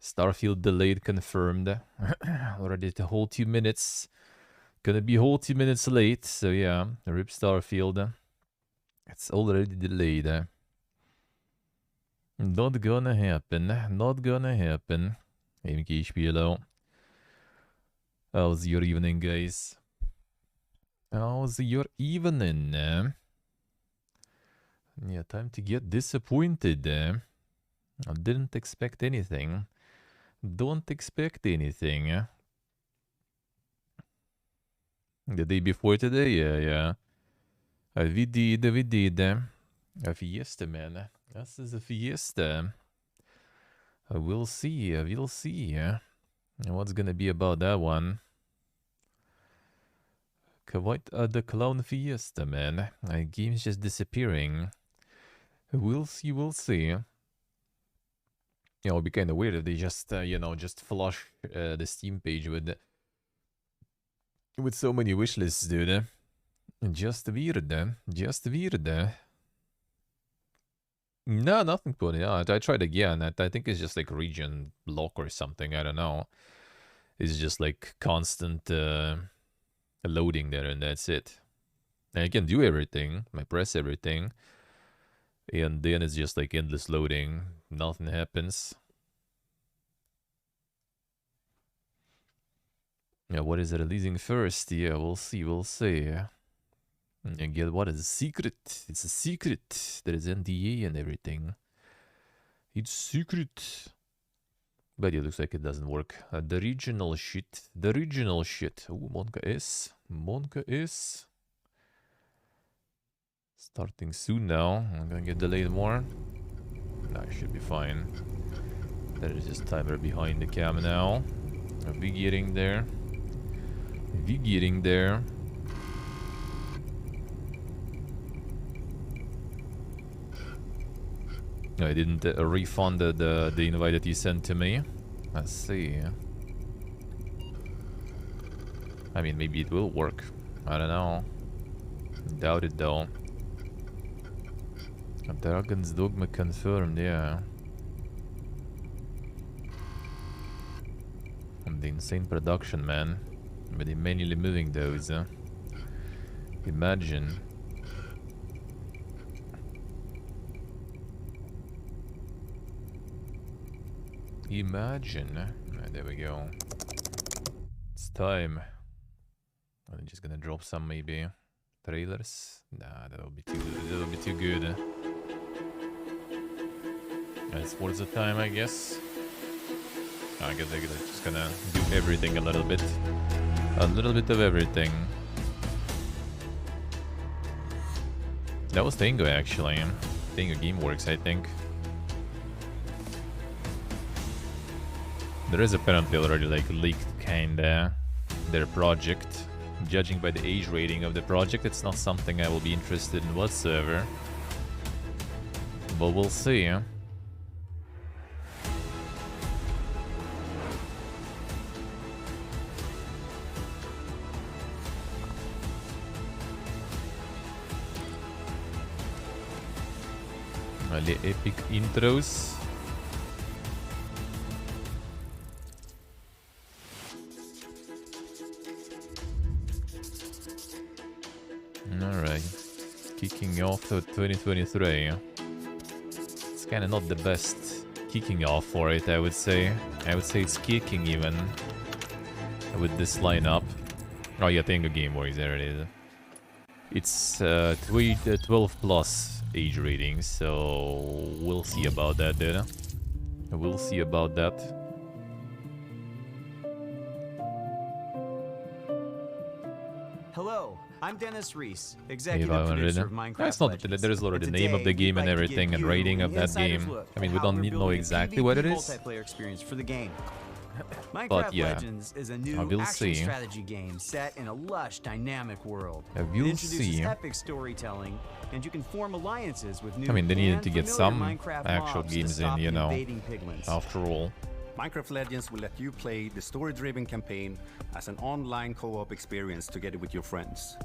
Starfield delayed confirmed. Already the whole 2 minutes. Gonna be whole 2 minutes late, so yeah, rip Starfield. It's already delayed. Not gonna happen. Not gonna happen. MK how's your evening, guys? How's your evening? Yeah, time to get disappointed. I didn't expect anything. Don't expect anything. The day before today? Yeah. We did. A fiesta, man. This is a fiesta. We'll see. We'll see. What's gonna be about that one? Quite the clown fiesta, man. Game's just disappearing. We'll see. We'll see. Yeah, it'll be kind of weird if they just, just flush the Steam page with so many wishlists, dude. Just weird. Just weird. No, nothing funny. I tried again. I think it's just like region lock or something. I don't know. It's just like constant loading there, and that's it. And I can do everything. I press everything. And then it's just like endless loading. Nothing happens. Yeah, what is it releasing first? Yeah, we'll see. We'll see. And get what is a secret? It's a secret. There is NDA and everything. It's secret. But it looks like it doesn't work. The regional shit. The regional shit. Oh, Monka S. Monka S. Starting soon now. I'm gonna get delayed more. Nah, should be fine. There is just timer behind the cam now. We getting there. We getting there. No, I didn't refund the invite that you sent to me. Let's see. I mean, maybe it will work. I don't know. Doubt it though. Dragon's Dogma confirmed, yeah. And the insane production, man. But they're manually moving those. Imagine. Imagine. There we go. It's time. I'm just gonna drop some maybe trailers. Nah, that'll be too good. That'll be too good. It's Forza time, I guess. I guess I'm just gonna do everything a little bit. A little bit of everything. That was Tango actually. Tango Gameworks, I think. There is apparently already like leaked kinda their project. Judging by the age rating of the project, it's not something I will be interested in whatsoever. But we'll see. The epic intros. Alright. Kicking off to 2023. It's kinda not the best kicking off for it, I would say. I would say it's kicking even with this lineup. Oh yeah, Tango Gameworks, there it is. It's 12 plus age rating, so we'll see about that, dude. We'll see about that. Hello, I'm Dennis Reese, executive producer of Minecraft It's not that there's already the name of the game and everything and rating of that game. I mean, we don't need to know exactly what it is. Multiplayer experience for the game. But Minecraft yeah, Legends is a new action strategy game set in a lush, dynamic world. It introduces epic storytelling, and you can form alliances with new. I mean, they needed to get some Minecraft actual games in, you know. After all. Minecraft Legends will let you play the story-driven campaign as an online co-op experience together with your friends.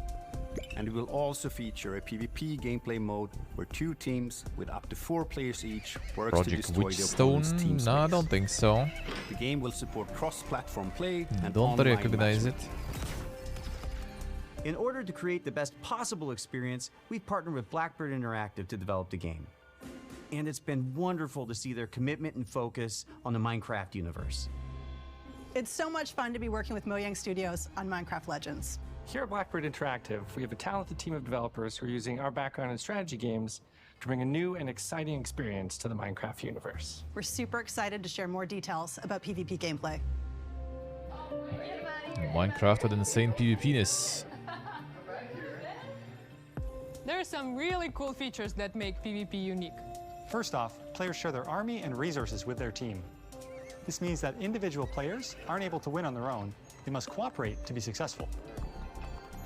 And it will also feature a PvP gameplay mode where 2 teams with up to 4 players each works to Project destroy the opponent's team Witchstone? No, I space. don't think so. The game will support cross-platform play and Don't online recognize it. matchmaking. In order to create the best possible experience, we've partnered with Blackbird Interactive to develop the game. And it's been wonderful to see their commitment and focus on the Minecraft universe. It's so much fun to be working with Mojang Studios on Minecraft Legends. Here at Blackbird Interactive, we have a talented team of developers who are using our background in strategy games to bring a new and exciting experience to the Minecraft universe. We're super excited to share more details about PvP gameplay. Minecraft with insane PvP-ness. There are some really cool features that make PvP unique. First off, players share their army and resources with their team. This means that individual players aren't able to win on their own. They must cooperate to be successful.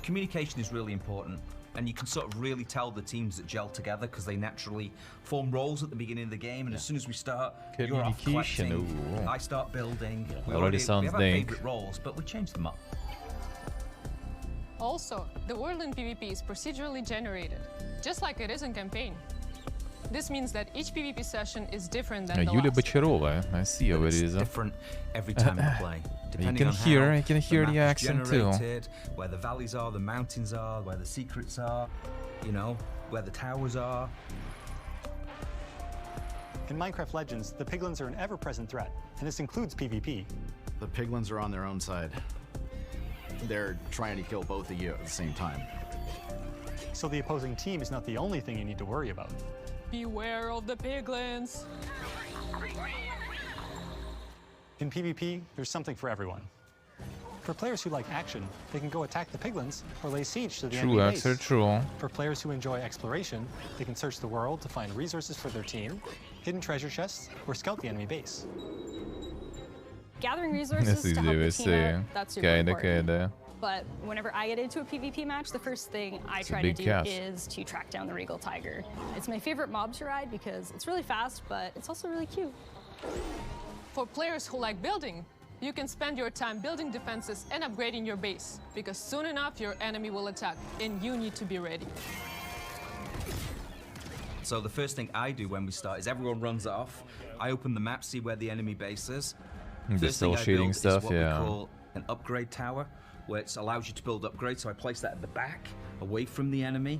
Communication is really important, and you can sort of really tell the teams that gel together because they naturally form roles at the beginning of the game, and as soon as we start, you're off Communication, collecting, ooh. I start building. Yeah, We already sounds we have our dank. favorite roles, but we change them up. Also, the world in PvP is procedurally generated, just like it is in campaign. This means that each PvP session is different than the Yulia last. Bocharova, I see how it It's is. different every time you play. Depending can on hear- how I can hear the map is accent too. generated, where the valleys are, the mountains are, where the secrets are, you know, where the towers are. In Minecraft Legends, the piglins are an ever-present threat, and this includes PvP. The piglins are on their own side. They're trying to kill both of you at the same time. So the opposing team is not the only thing you need to worry about. Beware of the piglins. In PvP, there's something for everyone. For players who like action, they can go attack the piglins or lay siege to the enemy True, base. Axel, true. For players who enjoy exploration, they can search the world to find resources for their team, hidden treasure chests, or scout the enemy base. Gathering resources to help the team out, that's super important. Kinda. But whenever I get into a PvP match, the first thing I try to do is to track down the Regal Tiger. It's my favorite mob to ride because it's really fast, but it's also really cute. For players who like building, you can spend your time building defenses and upgrading your base, because soon enough your enemy will attack, and you need to be ready. So the first thing I do when we start is everyone runs off. I open the map, see where the enemy base is. The First cell thing I shading build stuff, is what yeah. we call an upgrade tower, where it allows you to build upgrades. So I place that at the back, away from the enemy.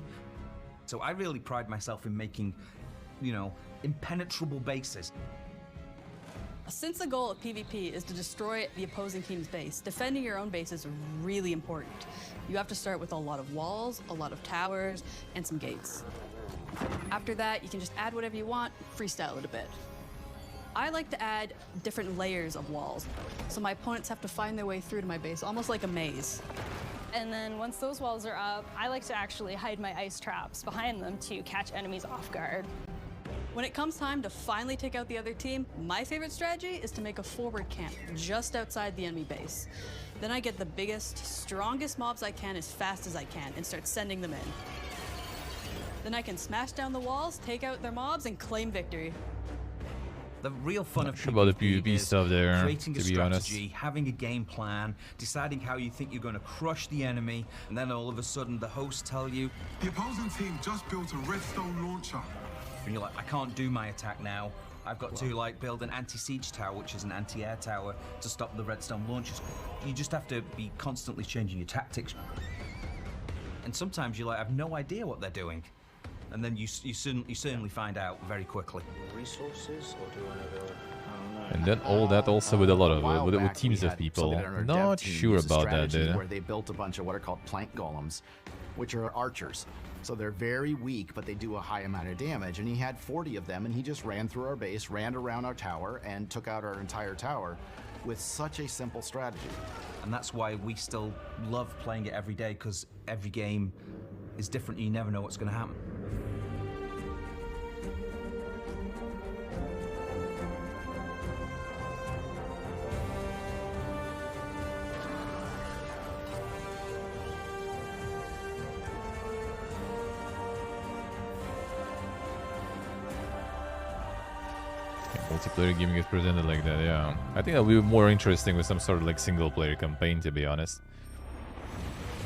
So I really pride myself in making, you know, impenetrable bases. Since the goal of PvP is to destroy the opposing team's base, defending your own base is really important. You have to start with a lot of walls, a lot of towers, and some gates. After that, you can just add whatever you want, freestyle it a bit. I like to add different layers of walls, so my opponents have to find their way through to my base, almost like a maze. And then once those walls are up, I like to actually hide my ice traps behind them to catch enemies off guard. When it comes time to finally take out the other team, my favorite strategy is to make a forward camp just outside the enemy base. Then I get the biggest, strongest mobs I can as fast as I can and start sending them in. Then I can smash down the walls, take out their mobs, and claim victory. The real fun of Sure about the PvP is stuff there, creating to a be honest. strategy, having a game plan, deciding how you think you're going to crush the enemy, and then all of a sudden the hosts tell you, the opposing team just built a redstone launcher. and you're like, I can't do my attack now. I've got to like build an anti-siege tower, which is an anti-air tower, to stop the redstone launchers. You just have to be constantly changing your tactics. And sometimes you're like, I have no idea what they're doing. And then you certainly find out very quickly. Resources, or do I know? And then all that also with a lot of with back, teams we of had people. somebody on our Not dev team sure use a about that, strategy dude. where they built a bunch of what are called plank golems, which are archers. So they're very weak, but they do a high amount of damage. And he had 40 of them, and he just ran through our base, ran around our tower, and took out our entire tower with such a simple strategy. And that's why we still love playing it every day, because every game is different. You never know what's going to happen. Multiplayer gaming is presented like that, yeah. I think that'll be more interesting with some sort of like single player campaign, to be honest.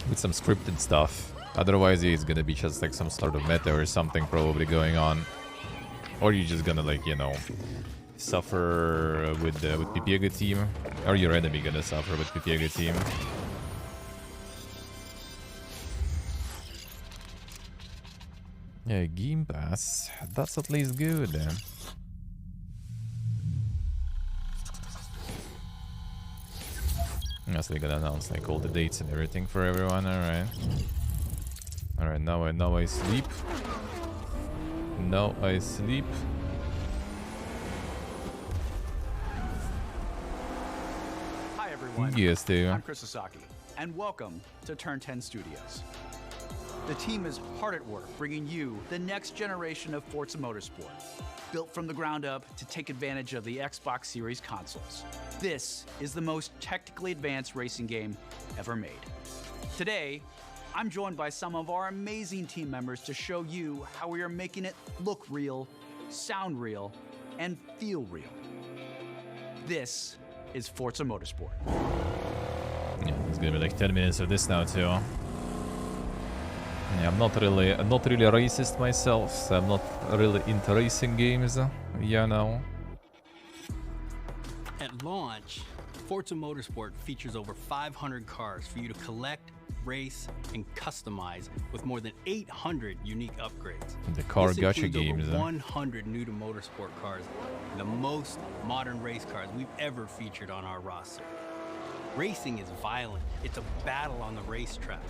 With some scripted stuff. Otherwise, it's gonna be just like some sort of meta or something probably going on. Or you're just gonna, like, you know, suffer with Pipiega team. Or your enemy gonna suffer with Pipiega team. Yeah, Game Pass. That's at least good. Yes, they're gonna announce like all the dates and everything for everyone. Alright. Alright, now I sleep. Now I sleep. Hi everyone. Yes, there. I'm Chris Sasaki, and welcome to Turn 10 Studios. The team is hard at work bringing you the next generation of Forza Motorsport, built from the ground up to take advantage of the Xbox Series consoles. This is the most technically advanced racing game ever made. Today, I'm joined by some of our amazing team members to show you how we are making it look real, sound real, and feel real. This is Forza Motorsport. Yeah, it's gonna be like 10 minutes of this now too. Yeah, I'm not really a racist myself, so I'm not really into racing games. Yeah, no. At launch, Forza Motorsport features over 500 cars for you to collect, race, and customize with more than 800 unique upgrades. The car this gacha includes games. Over 100 new to motorsport cars, the most modern race cars we've ever featured on our roster. Racing is violent. It's a battle on the racetrack.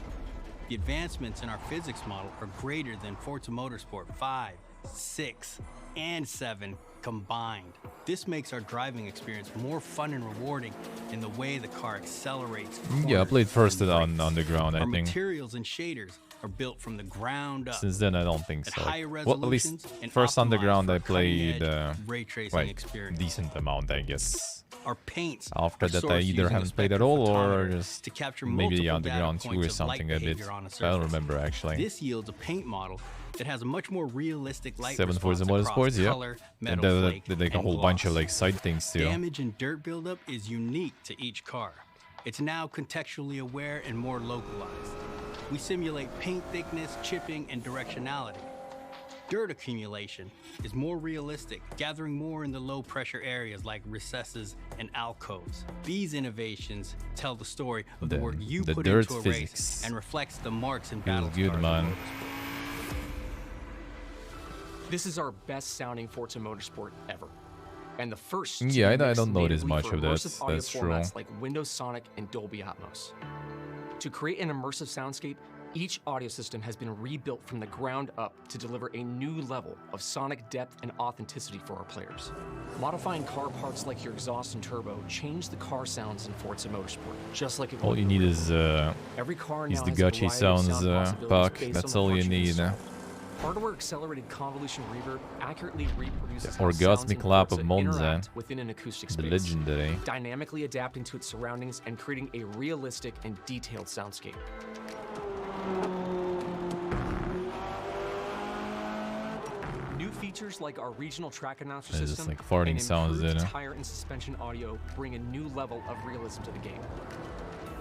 The advancements in our physics model are greater than Forza Motorsport 5, 6, and 7 combined. This makes our driving experience more fun and rewarding in the way the car accelerates. Yeah, I played first on Underground, I Our think. materials and shaders are built from the ground up. Since then, I don't think so. Higher Well, at least resolutions and first optimized Underground for I played ray tracing like experience. decent amount, I guess. Our paints After are that, I sourced either using a haven't played at spectrum all or photometer just to capture maybe the multiple Underground data 2 or points of something light a bit. behavior on a I don't surface. remember actually. This yields a paint model that has a much more realistic light 7 Forza response across Motorsports, yeah. color, And metal then flake, like a and whole bunch of gloss. like side things too. Damage and dirt buildup is unique to each car. It's now contextually aware and more localized. We simulate paint thickness, chipping, and directionality. Dirt accumulation is more realistic, gathering more in the low-pressure areas like recesses and alcoves. These innovations tell the story of the work you the put dirt into a physics race and reflects the marks and feels battle good, scars. man. This is our best sounding Forza Motorsport ever. And the first Yeah, I mix don't notice natively much for of that. immersive audio That's true. formats like Windows Sonic and Dolby Atmos. To create an immersive soundscape, each audio system has been rebuilt from the ground up to deliver a new level of sonic depth and authenticity for our players. Modifying car parts like your exhaust and turbo change the car sounds in Forza Motorsport, just like it All would you need is Every car the now has a Gachi variety of sounds sound possibilities pack. based That's on the all you part need. install. Hardware-accelerated convolution reverb accurately reproduces The how sounds in orgasmic lap of Forza Monza. interact within an acoustic The space, legendary. dynamically adapting to its surroundings and creating a realistic and detailed soundscape. New features like our regional track announcer It's just system like farting and sounds improved in it. tire and suspension audio bring a new level of realism to the game.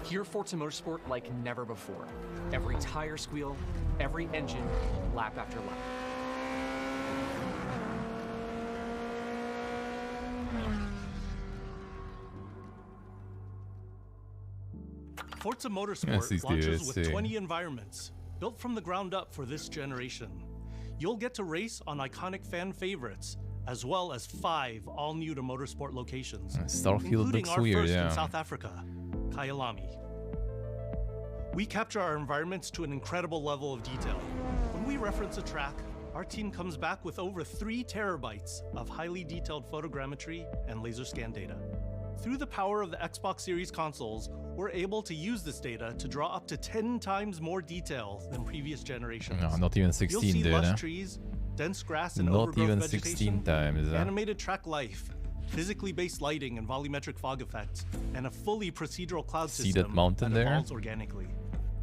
Hear Forza Motorsport like never before. Every tire squeal, every engine, lap after lap. Forza Yes, Motorsport these launches dudes, with see. 20 environments, built from the ground up for this generation. You'll get to race on iconic fan favorites, as well as 5 all-new to motorsport locations, Starfield including looks our weird, first yeah. in South Africa, Kyalami. We capture our environments to an incredible level of detail. When we reference a track, our team comes back with over 3 terabytes of highly detailed photogrammetry and laser scan data. Through the power of the Xbox Series consoles, we're able to use this data to draw up to 10 times more detail than previous generations. No, not even You'll 16, see dude. lush trees, dense grass and Not overgrowth even vegetation, 16 times. animated track life, physically based lighting and volumetric fog effects, and a fully procedural cloud See system that mountain there? evolves organically.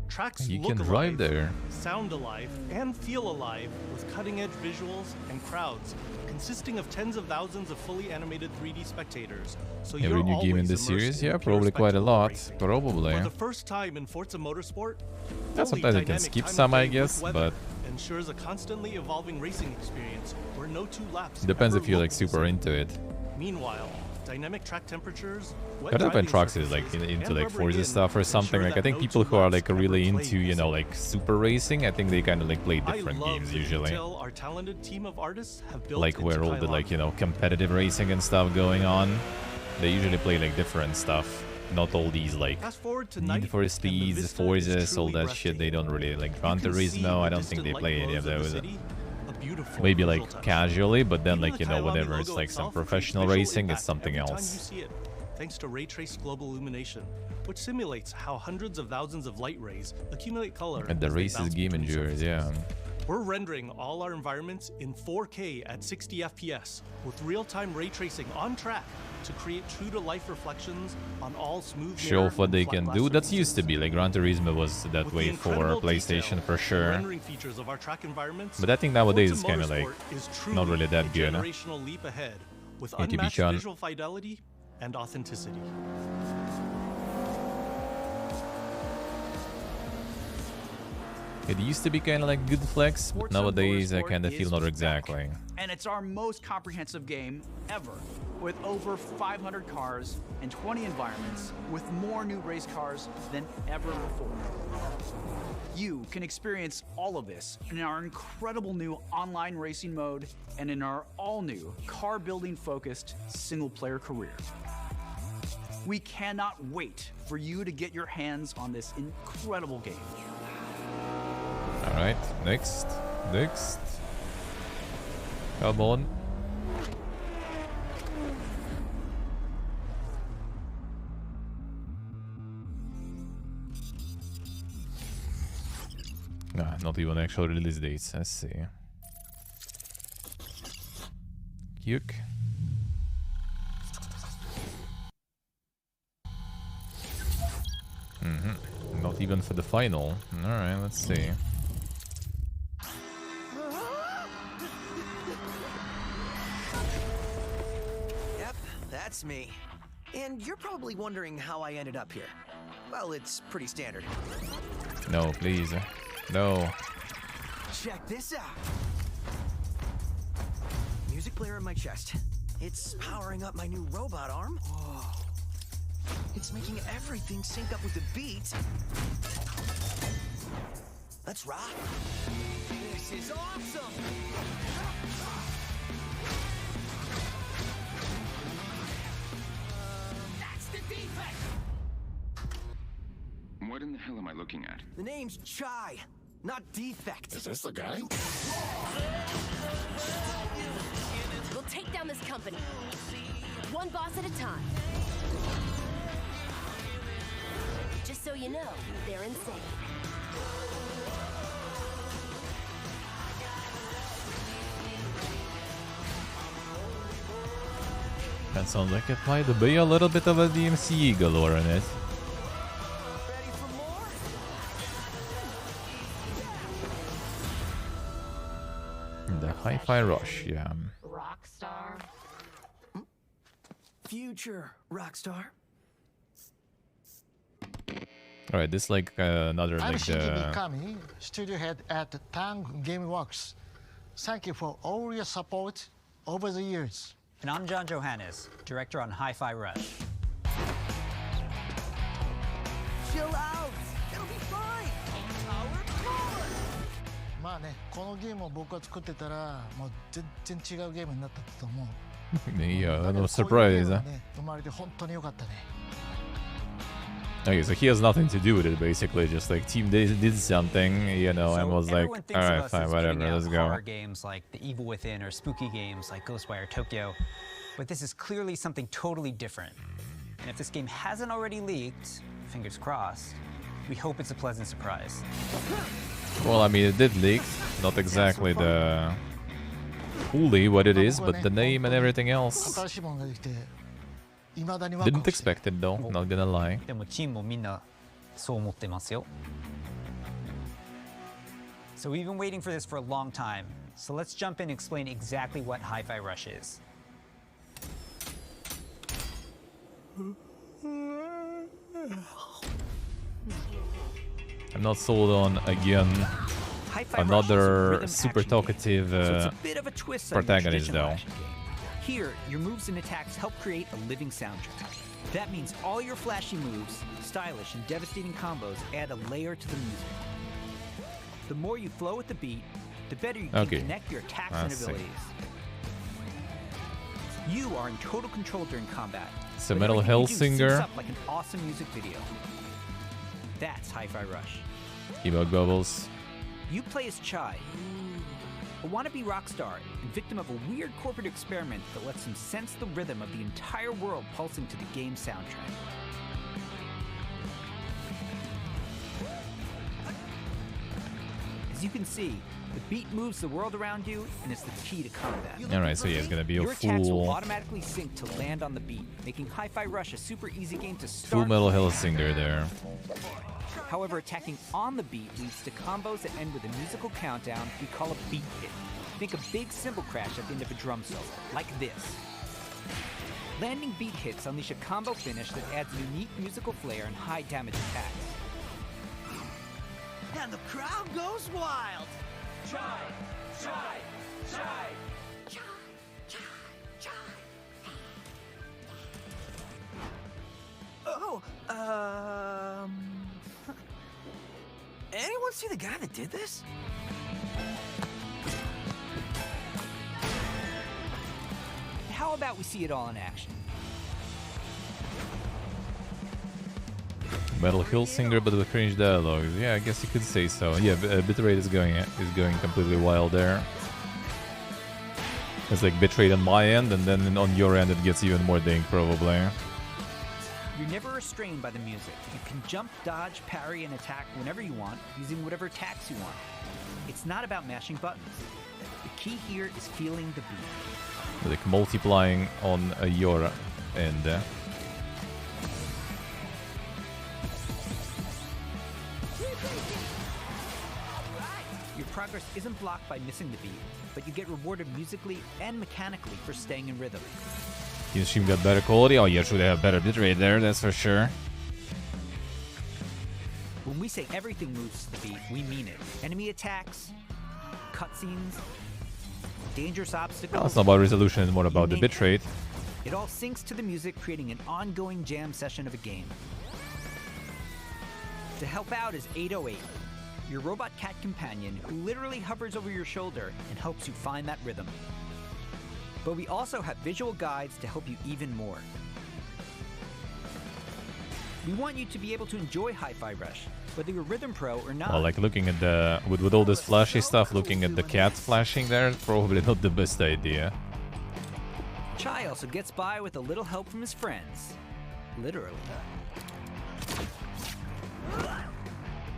Tracks You look can alive, drive there. sound alive, and feel alive with cutting-edge visuals and crowds consisting of tens of thousands of fully animated 3D spectators. So Every you're new game in always this immersed series? in Yeah, pure probably quite a spectacle lot. racing. Probably. For the first time in Forza Motorsport, Yeah, fully sometimes you can dynamic skip time of some, I day guess, with weather but ensures a constantly evolving racing experience where no two laps depends ever if you're look like the super same. into it. Meanwhile, dynamic track temperatures, wet Gotta open driving trucks is like surfaces, into and like rubber Forza skin stuff or something. ensure Like I that think no people two who are laps like ever really play into, you know, like super racing, I think they kind of like play different games the usually. detail our talented team of artists have built Like where into all the like, Kailami. you know, competitive racing and stuff going on. They usually play like different stuff. Not all these like Fast forward to Need night, for and the Speeds, vista is Forzas, all truly that shit. They don't really like Gran can see Turismo. I the don't think they distant play light any of glows those. city, a beautiful Maybe visual like touch. casually, but then Even like the you know Kailami whenever it's logo like some itself creates professional visual racing, it's impact something every time else. you see it, thanks to ray traced global illumination, which simulates how hundreds of thousands of light rays accumulate color. And the as they races bounce game between endures, yeah. We're rendering all our environments in 4K at 60 FPS with real-time ray tracing on track to create true-to-life reflections on all smooth Show mirror off what and they flat can glass do. That surfaces. used to be like Gran Turismo was that With way the for incredible PlayStation detail for and sure. rendering features of our track environments, But I think nowadays Forza it's kind of like Motorsport is not truly really that a good. Huh? generational leap ahead with ATB unmatched Chan. visual fidelity and authenticity. It used to be kind of like good flex, but Forza nowadays I Motorsport kind of is feel not back. exactly. And it's our most comprehensive game ever, with over 500 cars and 20 environments, with more new race cars than ever before. You can experience all of this in our incredible new online racing mode and in our all-new car-building focused single-player career. We cannot wait for you to get your hands on this incredible game. Alright, next. Come on. Nah, not even actual release dates. Let's see. Yuck. Not even for the final. Alright, let's see. Yep, that's me. And you're probably wondering how I ended up here. Well, it's pretty standard. No, please. No. Check this out. Music player in my chest. It's powering up my new robot arm. Whoa. It's making everything sync up with the beat. Let's rock. This is awesome. That's the defect. What in the hell am I looking at? The name's Chai, not Defect. Is this the guy? We'll take down this company. One boss at a time. Just so you know, they're insane. That sounds like it might be a little bit of a DMC galore in it. The Hi-Fi Rush, yeah. Rockstar. Future Rockstar. Alright, this like another I'm like Shinji the Mikami, studio head at Tang Gameworks. Thank you for all your support over the years. And I'm John Johannes, director on Hi-Fi Rush. Chill out. It'll be fine. Power forward. まあね、このゲームを僕が作ってたら、もう全然違うゲームになったと思う。Yeah, no こういうゲー surprise. ム Huh? がね、生まれて本当に良かったね。 Okay, so he has nothing to do with it basically, just like team did something, you know, and was like, Everyone thinks of alright, us fine, as whatever, putting out let's go. horror games like The Evil Within or spooky games like Ghostwire Tokyo, but this is clearly something totally different. And if this game hasn't already leaked, fingers crossed, we hope it's a pleasant surprise. Well, I mean, it did leak, not exactly the fully what it is, but the name and everything else. 新しいものができて、未だにワクワ Didn't クしてる。 expect it though, not gonna lie. でもチームもみんなそう思ってますよ。So we've been waiting for this for a long time. So let's jump in and explain exactly what Hi-Fi Rush is. I'm not sold on, again, another super talkative protagonist, though. Here, your moves and attacks help create a living soundtrack. That means all your flashy moves, stylish and devastating combos add a layer to the music. The more you flow with the beat, the better you can connect your attacks and abilities. You are in total control during combat. It's a Metal Hellsinger. Up like an awesome music video. That's Hi-Fi Rush. Emote bubbles. You play as Chai, a wannabe rock star and victim of a weird corporate experiment that lets him sense the rhythm of the entire world pulsing to the game's soundtrack. As you can see, the beat moves the world around you and is the key to combat. Alright, so yeah, it's gonna be a Your attacks will full automatically sync to land on the beat, making Hi-Fi Rush a super easy game to start. full Metal Hellsinger there. However, attacking on the beat leads to combos that end with a musical countdown we call a beat hit. Think a big cymbal crash at the end of a drum solo, like this. Landing beat hits unleash a combo finish that adds unique musical flair and high damage attacks. And the crowd goes wild. Chai! Chai! Chai! Oh, anyone see the guy that did this? How about we see it all in action? Metal Hellsinger, but with cringe dialogues. Yeah, I guess you could say so. Yeah, bitrate is going completely wild there. It's like bitrate on my end, and then on your end it gets even more ding, probably. You're never restrained by the music. You can jump, dodge, parry, and attack whenever you want, using whatever attacks you want. It's not about mashing buttons. The key here is feeling the beat. Like multiplying on your end. Your progress isn't blocked by missing the beat, but you get rewarded musically and mechanically for staying in rhythm. You assume got better quality? Oh yeah, sure, they have better bitrate there, that's for sure. When we say everything moves to the beat, we mean it. Enemy attacks, cutscenes, dangerous obstacles. No, it's not about resolution, it's more about the bitrate. It all syncs to the music, creating an ongoing jam session of a game. To help out is 808, your robot cat companion who literally hovers over your shoulder and helps you find that rhythm. But we also have visual guides to help you even more. We want you to be able to enjoy Hi-Fi Rush, whether you're Rhythm Pro or not. Well, like looking at the with all this flashy stuff, looking at the cat flashing there, probably not the best idea. Chai also gets by with a little help from his friends. Literally.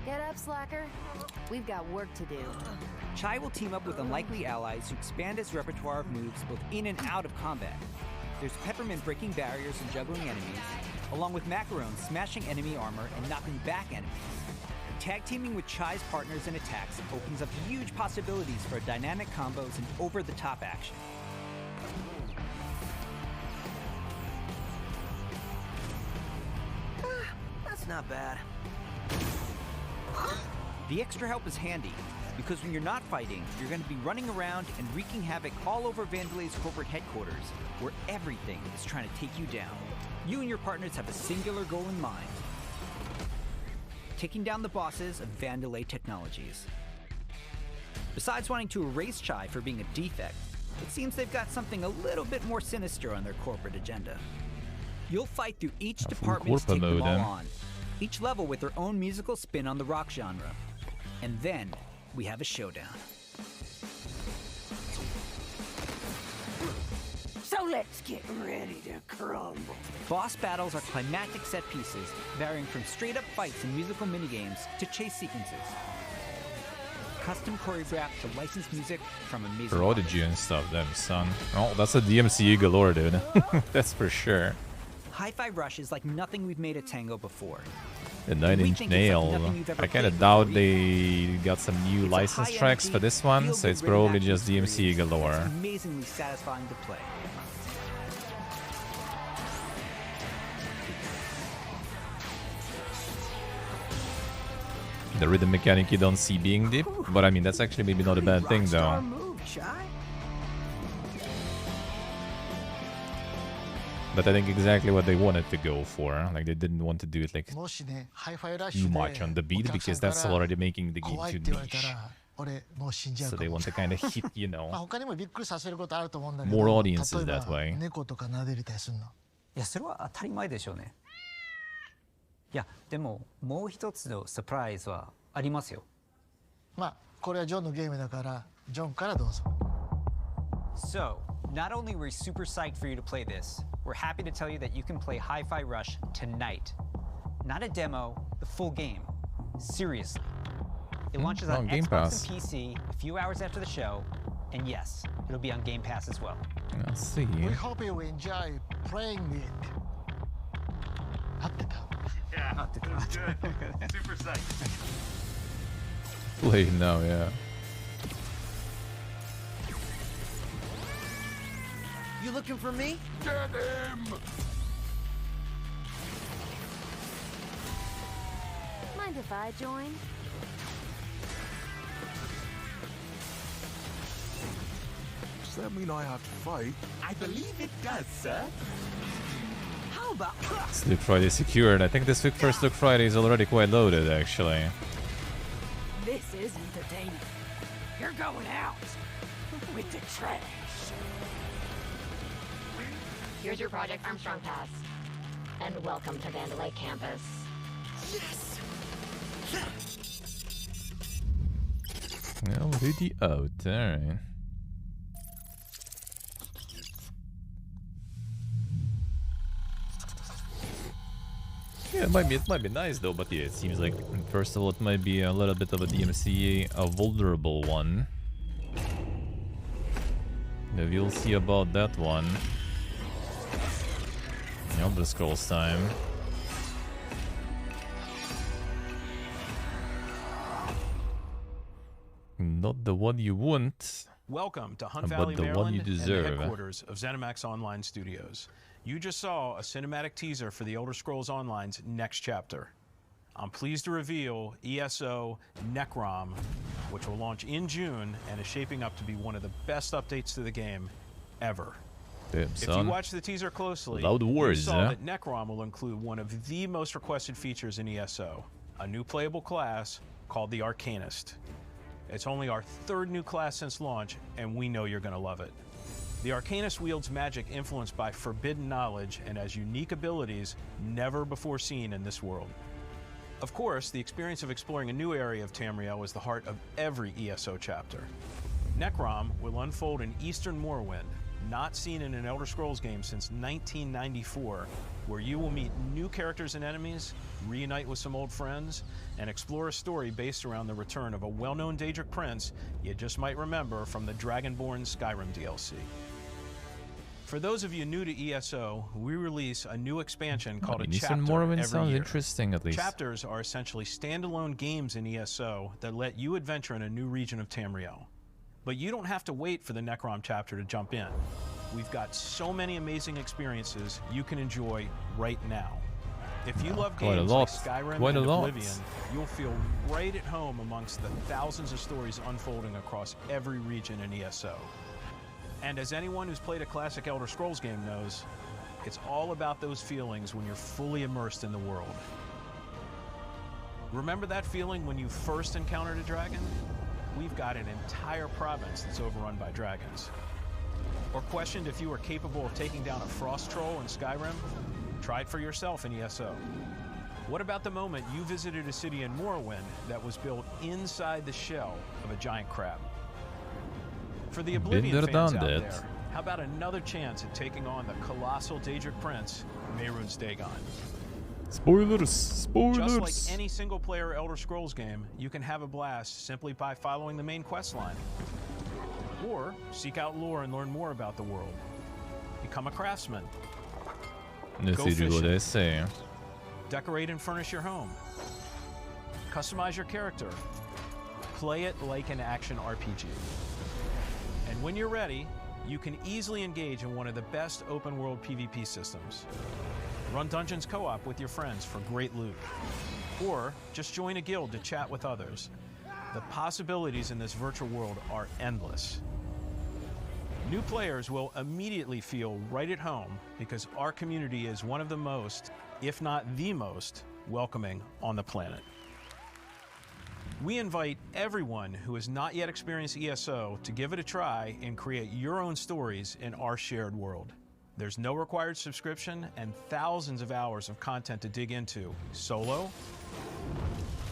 Get up, slacker. We've got work to do. Chai will team up with unlikely allies to expand his repertoire of moves both in and out of combat. There's Peppermint breaking barriers and juggling enemies, along with Macaron smashing enemy armor and knocking back enemies. Tag teaming with Chai's partners and attacks opens up huge possibilities for dynamic combos and over-the-top action. That's not bad. The extra help is handy, because when you're not fighting, you're going to be running around and wreaking havoc all over Vandelay's corporate headquarters, where everything is trying to take you down. You and your partners have a singular goal in mind: taking down the bosses of Vandelay Technologies. Besides wanting to erase Chai for being a defect, it seems they've got something a little bit more sinister on their corporate agenda. You'll fight through each department to take them all on, each level with their own musical spin on the rock genre. And then we have a showdown. So let's get ready to crumble. Boss battles are climactic set pieces, varying from straight-up fights and musical minigames to chase sequences. Custom choreographed to licensed music from amazing Prodigy and stuff, them son. Oh, that's a DMCA galore, dude. That's for sure. Hi-Fi Rush is like nothing we've made at Tango before. The 9-inch nail. I kind of doubt they got some new license tracks for this one, so it's probably just DMC galore. It's amazingly satisfying to play. The rhythm mechanic you don't see being deep, but I mean that's actually maybe not a bad thing though. But I think exactly what they wanted to go for. Like they didn't want to do it like too much on the beat because that's already making the game too niche. So they want to kind of hit, you know, more audiences that way. いや、それは当たり前でしょうね。いや、でももう一つのサプライズはありますよ。まあ、これはジョンのゲームだから、ジョンからどうぞ。So, not only were we super psyched for you to play this, we're happy to tell you that you can play Hi-Fi Rush tonight. Not a demo, the full game. Seriously. It launches on Game Xbox Pass. and PC a few hours after the show, and yes, it'll be on Game Pass as well. Let's see. We hope you enjoy playing it. 合ってた? Yeah, good. Super psyched. Play now, yeah. You looking for me? Get him! Mind if I join? Does that mean I have to fight? I believe it does, sir. How about... It's Look Friday secured. I think this week first Look Friday is already quite loaded, actually. This is entertaining. You're going out with the trash. Here's your Project Armstrong pass. And welcome to Vandalay campus. Yes! Already out, alright. Yeah, it might be nice though, but yeah, it seems like first of all it might be a little bit of a DMCA, a vulnerable one. Maybe you'll see about that one. Elder Scrolls time. Not the one you want. Welcome to Hunt but Valley, the Maryland, one you deserve. and the headquarters of ZeniMax Online Studios. You just saw a cinematic teaser for the Elder Scrolls Online's next chapter. I'm pleased to reveal ESO Necrom, which will launch in June and is shaping up to be one of the best updates to the game ever. Damn, If son. you watch the teaser closely, Loud words, you saw huh? that Necrom will include one of the most requested features in ESO, a new playable class called the Arcanist. It's only our third new class since launch, and we know you're going to love it. The Arcanist wields magic influenced by forbidden knowledge and has unique abilities never before seen in this world. Of course, the experience of exploring a new area of Tamriel is the heart of every ESO chapter. Necrom will unfold in Eastern Morrowind, not seen in an Elder Scrolls game since 1994, where you will meet new characters and enemies, reunite with some old friends, and explore a story based around the return of a well-known Daedric prince you just might remember from the Dragonborn Skyrim DLC. For those of you new to ESO, we release a new expansion called a chapter Morrowind every sounds year. interesting, at least. Chapters are essentially standalone games in ESO that let you adventure in a new region of Tamriel. But you don't have to wait for the Necrom chapter to jump in. We've got so many amazing experiences you can enjoy right now. If you love quite a games lot. like Skyrim Quite and a lot. Oblivion, you'll feel right at home amongst the thousands of stories unfolding across every region in ESO. And as anyone who's played a classic Elder Scrolls game knows, it's all about those feelings when you're fully immersed in the world. Remember that feeling when you first encountered a dragon? We've got an entire province that's overrun by dragons. Or questioned if you were capable of taking down a frost troll in Skyrim? Try it for yourself in ESO. What about the moment you visited a city in Morrowind that was built inside the shell of a giant crab? For the Oblivion fans out there, how about another chance at taking on the colossal Daedric prince, Mehrunes Dagon? Spoilers! Spoilers! Just like any single-player Elder Scrolls game, you can have a blast simply by following the main quest line. Or seek out lore and learn more about the world. Become a craftsman. Let's Go see what fishing. they say. Decorate and furnish your home. Customize your character. Play it like an action RPG. And when you're ready, you can easily engage in one of the best open world PvP systems. Run dungeons co-op with your friends for great loot. Or just join a guild to chat with others. The possibilities in this virtual world are endless. New players will immediately feel right at home because our community is one of the most, if not the most, welcoming on the planet. We invite everyone who has not yet experienced ESO to give it a try and create your own stories in our shared world. There's no required subscription and thousands of hours of content to dig into, solo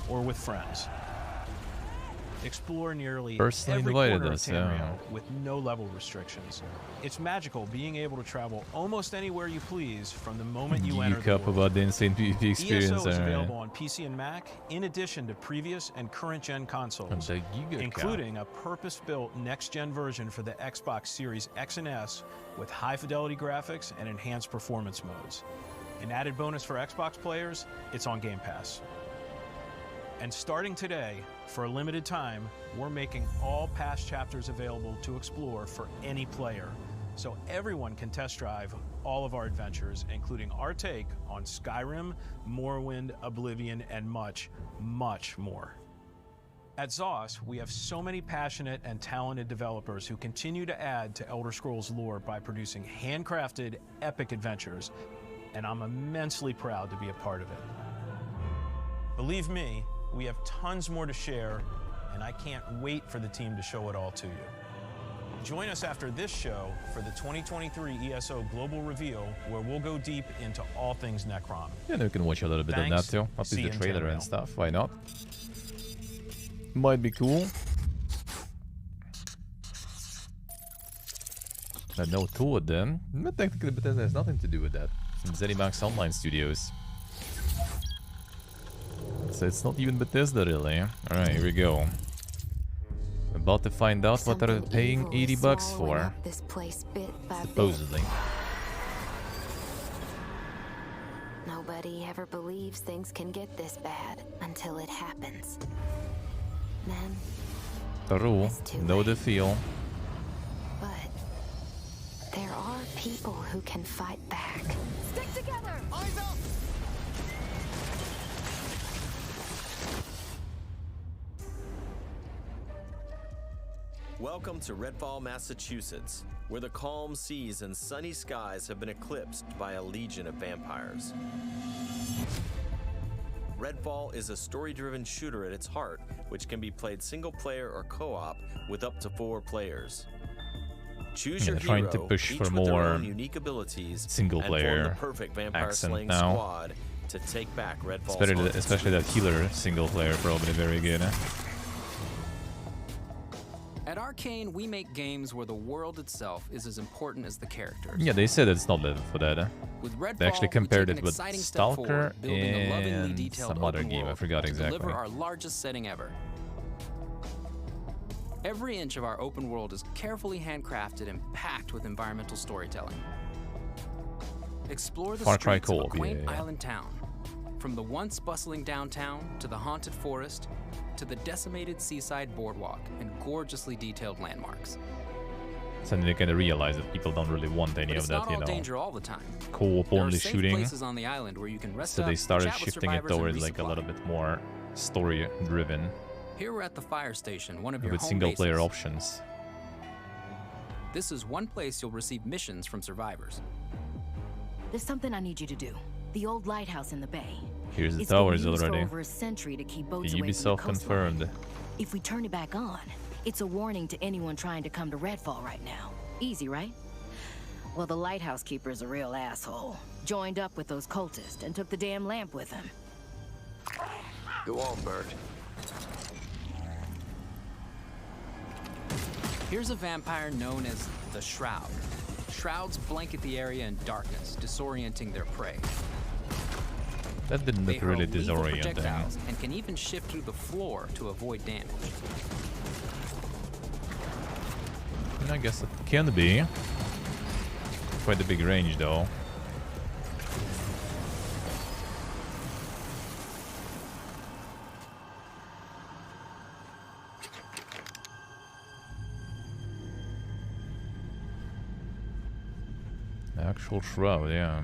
or with friends. Explore nearly Personally every invited corner of us, Tamriel with no level restrictions. It's magical being able to travel almost anywhere you please from the moment you enter the Geek up world. about the insane PvP experience. ESO is alright. available on PC and Mac, in addition to previous and current gen consoles, The Giga including a purpose-built next-gen version for the Xbox Series X and S with high-fidelity graphics and enhanced performance modes. An added bonus for Xbox players, it's on Game Pass. And starting today, for a limited time, we're making all past chapters available to explore for any player, so everyone can test drive all of our adventures, including our take on Skyrim, Morrowind, Oblivion, and much, much more. At ZOS, we have so many passionate and talented developers who continue to add to Elder Scrolls lore by producing handcrafted, epic adventures, and I'm immensely proud to be a part of it. Believe me, we have tons more to share, and I can't wait for the team to show it all to you. Join us after this show for the 2023 ESO Global Reveal, where we'll go deep into all things Necrom. Yeah, you can watch a little bit of that too. Up See is the you in trailer Tamriel. and stuff. Why not? Might be cool. No to it then. But technically Bethesda has nothing to do with that. It's ZeniMax Online Studios. So it's not even Bethesda really. Alright, here we go. About to find out what they're paying $80 for. This place bit by Supposedly. Nobody ever believes things can get this bad until it happens. Then, True. Know the feel. but there are people who can fight back. Stick together! Eyes up! Welcome to Redfall, Massachusetts, where the calm seas and sunny skies have been eclipsed by a legion of vampires. Redfall is a story-driven shooter at its heart, which can be played single-player or co-op with up to 4 players. Choose Yeah, your trying hero, to push each for with their more own unique abilities, single-player and form the perfect vampire accent slaying now. squad to take back Redfall's Especially that healer single player, probably very good. At Arcane, we make games where the world itself is as important as the characters. Yeah, they said it's not level for that. With Redfall, They actually compared we take it an with exciting step Stalker forward, building a lovingly and detailed some other open game. I world forgot to exactly. deliver our largest setting ever. Every inch of our open world is carefully handcrafted and packed with environmental storytelling. Explore the Far Cry streets of a co-op, quaint yeah. island town, from the once bustling downtown to the haunted forest to the decimated seaside boardwalk and gorgeously detailed landmarks. So then they kind of realize that people don't really want any But of it's that, not you all know, danger all the time. co-op There are only safe shooting. places on the island where you can rest So they up, started chat with shifting it survivors, and towards like a resupply. little bit more story-driven Here we're at the fire station, one of your with home single-player bases. options. This is one place you'll receive missions from survivors. There's something I need you to do. The old lighthouse in the bay. Here's the It's been towers used for already. over a century to keep boats away from the Ubisoft coastline. confirmed. If we turn it back on, it's a warning to anyone trying to come to Redfall right now. Easy, right? Well, the lighthouse keeper's a real asshole. Joined up with those cultists and took the damn lamp with him. Go on, Bert. Here's a vampire known as the Shroud. Shrouds blanket the area in darkness, disorienting their prey. That didn't They look hurl really lethal disorienting. projectiles and can even shift through the floor to avoid damage. I guess it can be. Quite a big range though. Actual shroud, yeah.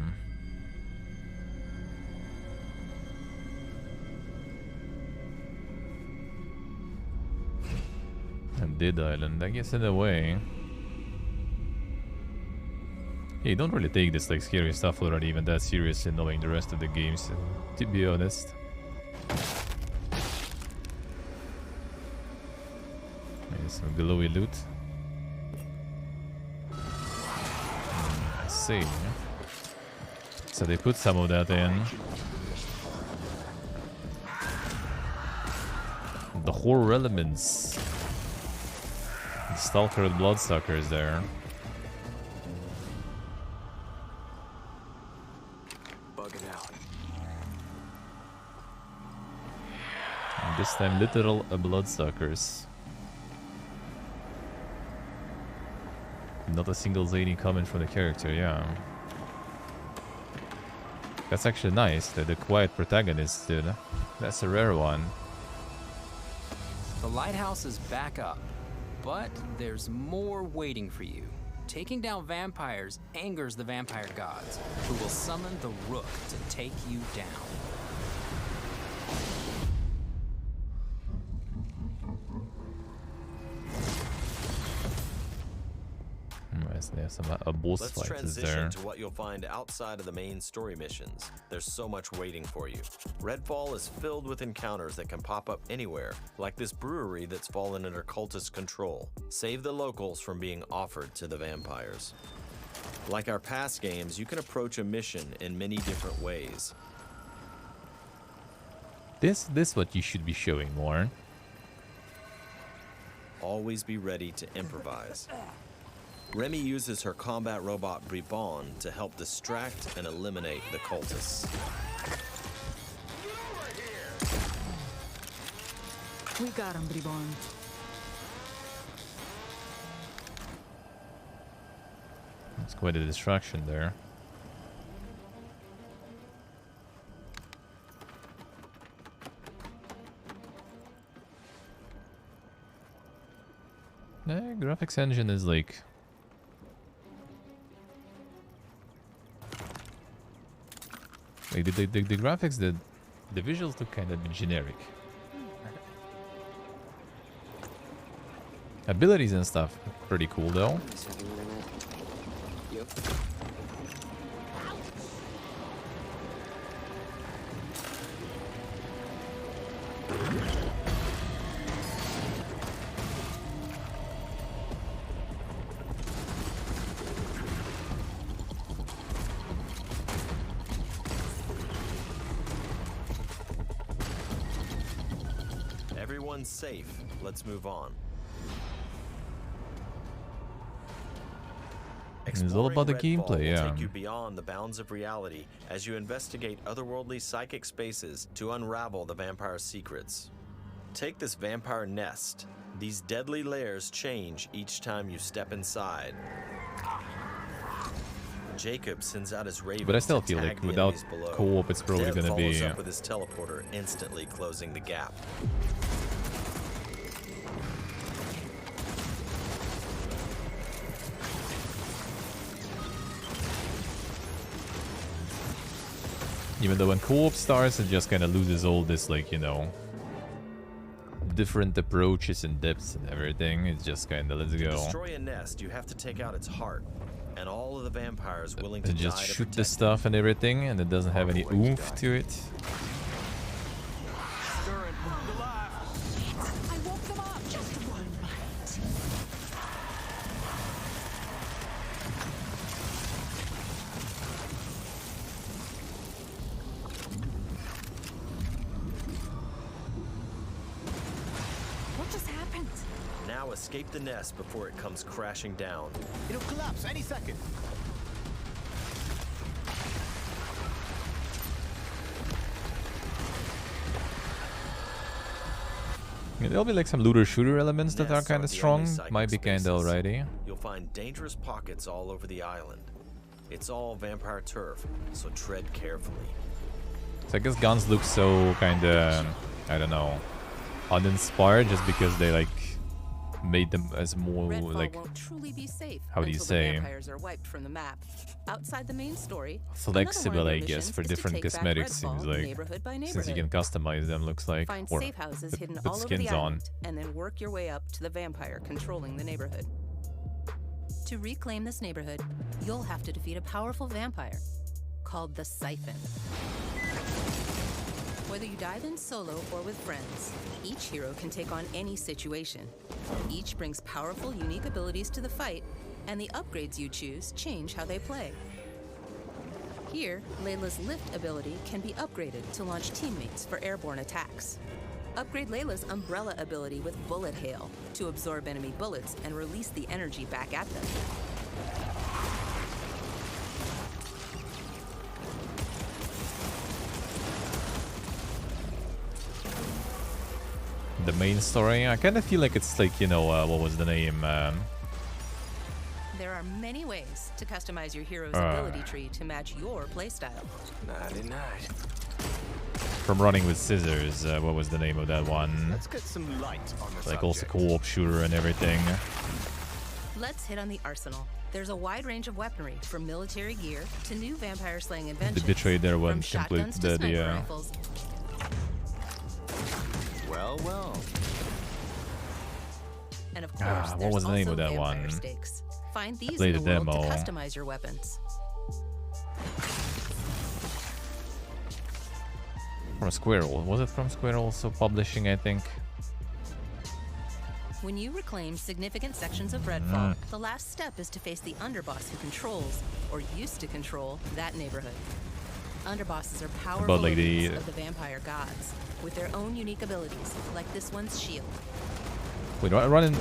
And Dead Island, I guess in a way. Yeah, you don't really take this like scary stuff already even that seriously knowing the rest of the games, to be honest. Maybe some glowy loot. I see. So they put some of that in. The horror elements. The Stalker and Bloodsuckers there. Bugging out. And this time literal Bloodsuckers. Not a single zany comment from the character, yeah. That's actually nice, the quiet protagonist, dude. That's a rare one. The lighthouse is back up, but there's more waiting for you. Taking down vampires angers the vampire gods, who will summon the Rook to take you down. There's some boss Let's fights transition there. to what you'll find outside of the main story missions. There's so much waiting for you. Redfall is filled with encounters that can pop up anywhere, like this brewery that's fallen under cultist control. Save the locals from being offered to the vampires. Like our past games, you can approach a mission in many different ways. This what you should be showing more. Always be ready to improvise. Remy uses her combat robot Bribon to help distract and eliminate the cultists. We got him, Bribon. It's quite a distraction there. The graphics engine is like... Like the graphics, the visuals look kind of generic. Abilities and stuff, pretty cool though. Everyone's safe. Let's move on. It's all about the Redfall gameplay, will yeah. take you beyond the bounds of reality as you investigate otherworldly psychic spaces to unravel the vampire's secrets. Take this vampire nest. These deadly layers change each time you step inside. Jacob sends out his ravens. But I still to feel tag like the without enemies below. co-op, it's probably Dev gonna be... follows up with his teleporter, instantly closing the gap. Even though when co-op starts, it just kind of loses all this, like, you know, different approaches and depths and everything. It's just kind of, let's To go. destroy a nest, you have to take out its heart, and all of the vampires willing to And just die to shoot the protect stuff and everything, and it doesn't have any oomph to it. I woke them up. Just one bite. What just happened? Now escape the nest before it comes crashing down. It'll collapse any second. Yeah, there'll be like some looter-shooter elements that are Nests kind of the strong. only psychic Might be kind of spaces. alrighty. You'll find dangerous pockets all over the island. It's all vampire turf, so tread carefully. So I guess guns look so kind of, I don't know, uninspired just because they like made them as more Redfall like, won't truly be safe how do you until say, the vampires are wiped from the map. Outside the main story, flexible, I guess, for is to different take back cosmetics. Redfall Seems like, neighborhood by since you can customize them, looks like, Find or safe houses hidden put all over skins the on. island, and then work your way up to the vampire controlling the neighborhood. To reclaim this neighborhood, you'll have to defeat a powerful vampire called the Siphon. Whether you dive in solo or with friends, each hero can take on any situation. Each brings powerful, unique abilities to the fight, and the upgrades you choose change how they play. Here, Layla's lift ability can be upgraded to launch teammates for airborne attacks. Upgrade Layla's umbrella ability with bullet hail to absorb enemy bullets and release the energy back at them. The main story, I kind of feel like it's like, you know, what was the name? There are many ways to customize your hero's ability tree to match your playstyle. Nighty-night. From Running with Scissors, what was the name of that one? Let's get some light on the Like also co-op shooter and everything. Let's hit on the arsenal. There's a wide range of weaponry, from military gear to new vampire slaying The inventions. Betrayed there from one shotguns complete to the sniper rifles. Well, well. And of course, what there's was the name also of that vampire one? stakes. Find these played in the the world to demo. customize your weapons. From Squirrel. Was it from Squirrel also publishing, I think? When you reclaim significant sections of Redfall, the last step is to face the underboss who controls, or used to control, that neighborhood. Underbosses are powerful like the- elites of the vampire gods, with their own unique abilities, like this one's shield. Wait, Running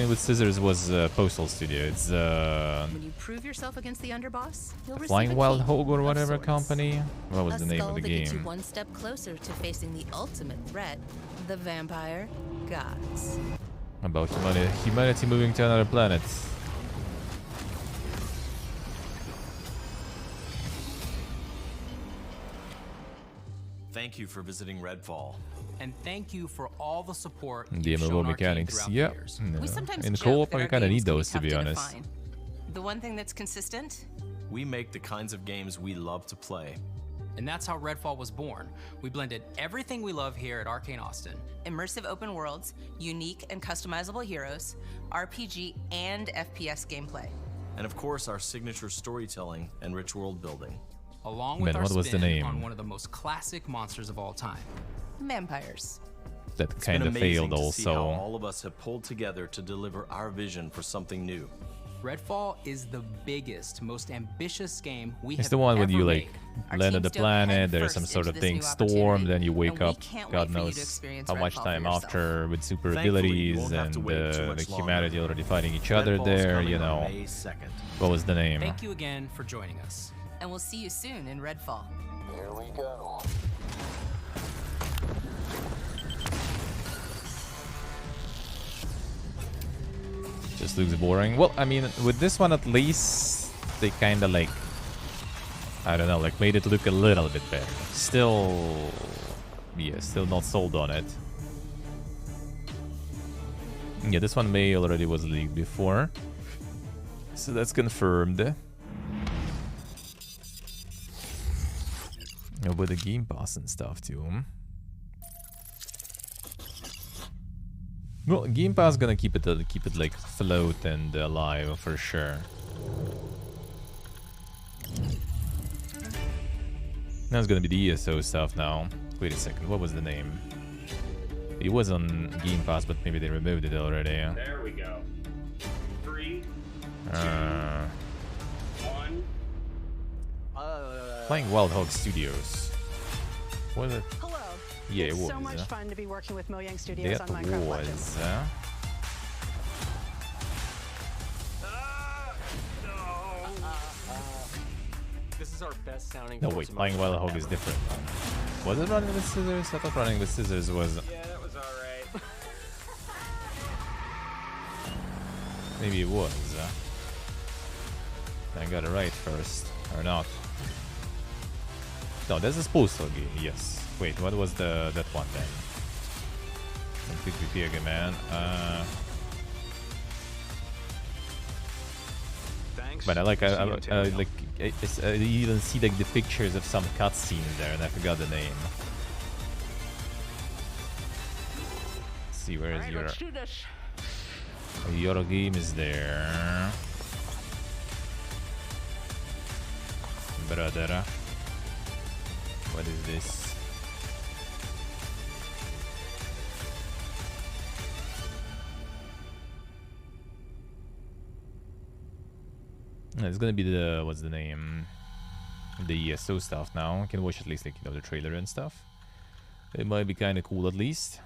with Scissors was Postal Studio. It's When you prove yourself against the underboss, you'll receive Flying a Wild key Hog or of whatever sorts. company. What was A the name skull of the that gets you game? one step closer to facing the ultimate threat, the vampire gods. About humanity moving to another planet. Thank you for visiting Redfall. And thank you for all the support The you've MMO shown our team mechanics, throughout the yeah. years. We sometimes In joke co-op, that you our kind of games need can be those, to tough be honest. define. The one thing that's consistent? We make the kinds of games we love to play. And that's how Redfall was born. We blended everything we love here at Arcane Austin. Immersive open worlds, unique and customizable heroes, RPG and FPS gameplay. And of course, our signature storytelling and rich world building. Along with our what was the spin name? on one of the most classic monsters of all time. Vampires. That It's kind been of amazing failed to see how also. all of us have pulled together to deliver our vision for something new. Redfall is the biggest, most ambitious game we It's have the one when ever you made. like land on the planet, there's some sort of thing, storm, then you wake up, God for you to knows experience how much Redfall time for yourself. after, with super Thankfully, you abilities won't have and to wait too much the longer. humanity already fighting each other Redfall's there, coming you on know. May 2nd. What was the name? Thank you again for joining us. And we'll see you soon in Redfall. Here we go. Just looks boring. Well, I mean, with this one at least, they kind of like, I don't know, like made it look a little bit better. Still, yeah, still not sold on it. Yeah, this one May already was leaked before. So that's confirmed. Yeah, with the Game Pass and stuff too. Well, Game Pass gonna keep it like float and alive for sure. Now it's gonna be the ESO stuff now. Wait a second, what was the name? It was on Game Pass, but maybe they removed it already. There we go. 3, 2, 1. Playing Wild Hog Studios. Was it? Hello. Yeah, It's it was. so much fun to be working with Mojang Studios That on Minecraft Legends. was. This is our best sounding. No, wait, Playing Wild Hog is different. Was it Running with Scissors? I thought Running with Scissors was. Yeah, that was alright. Maybe it was. I got it right first, or not? No, that's a postal game. Yes. Wait, what was that one then? Complete VP again, man. man. I even see like the pictures of some cutscenes there, and I forgot the name. Let's see, where is your... Your game is there. Brother. What is this? It's gonna be the, what's the name? The ESO stuff now. I can watch at least, like, you know, the trailer and stuff. It might be kind of cool at least.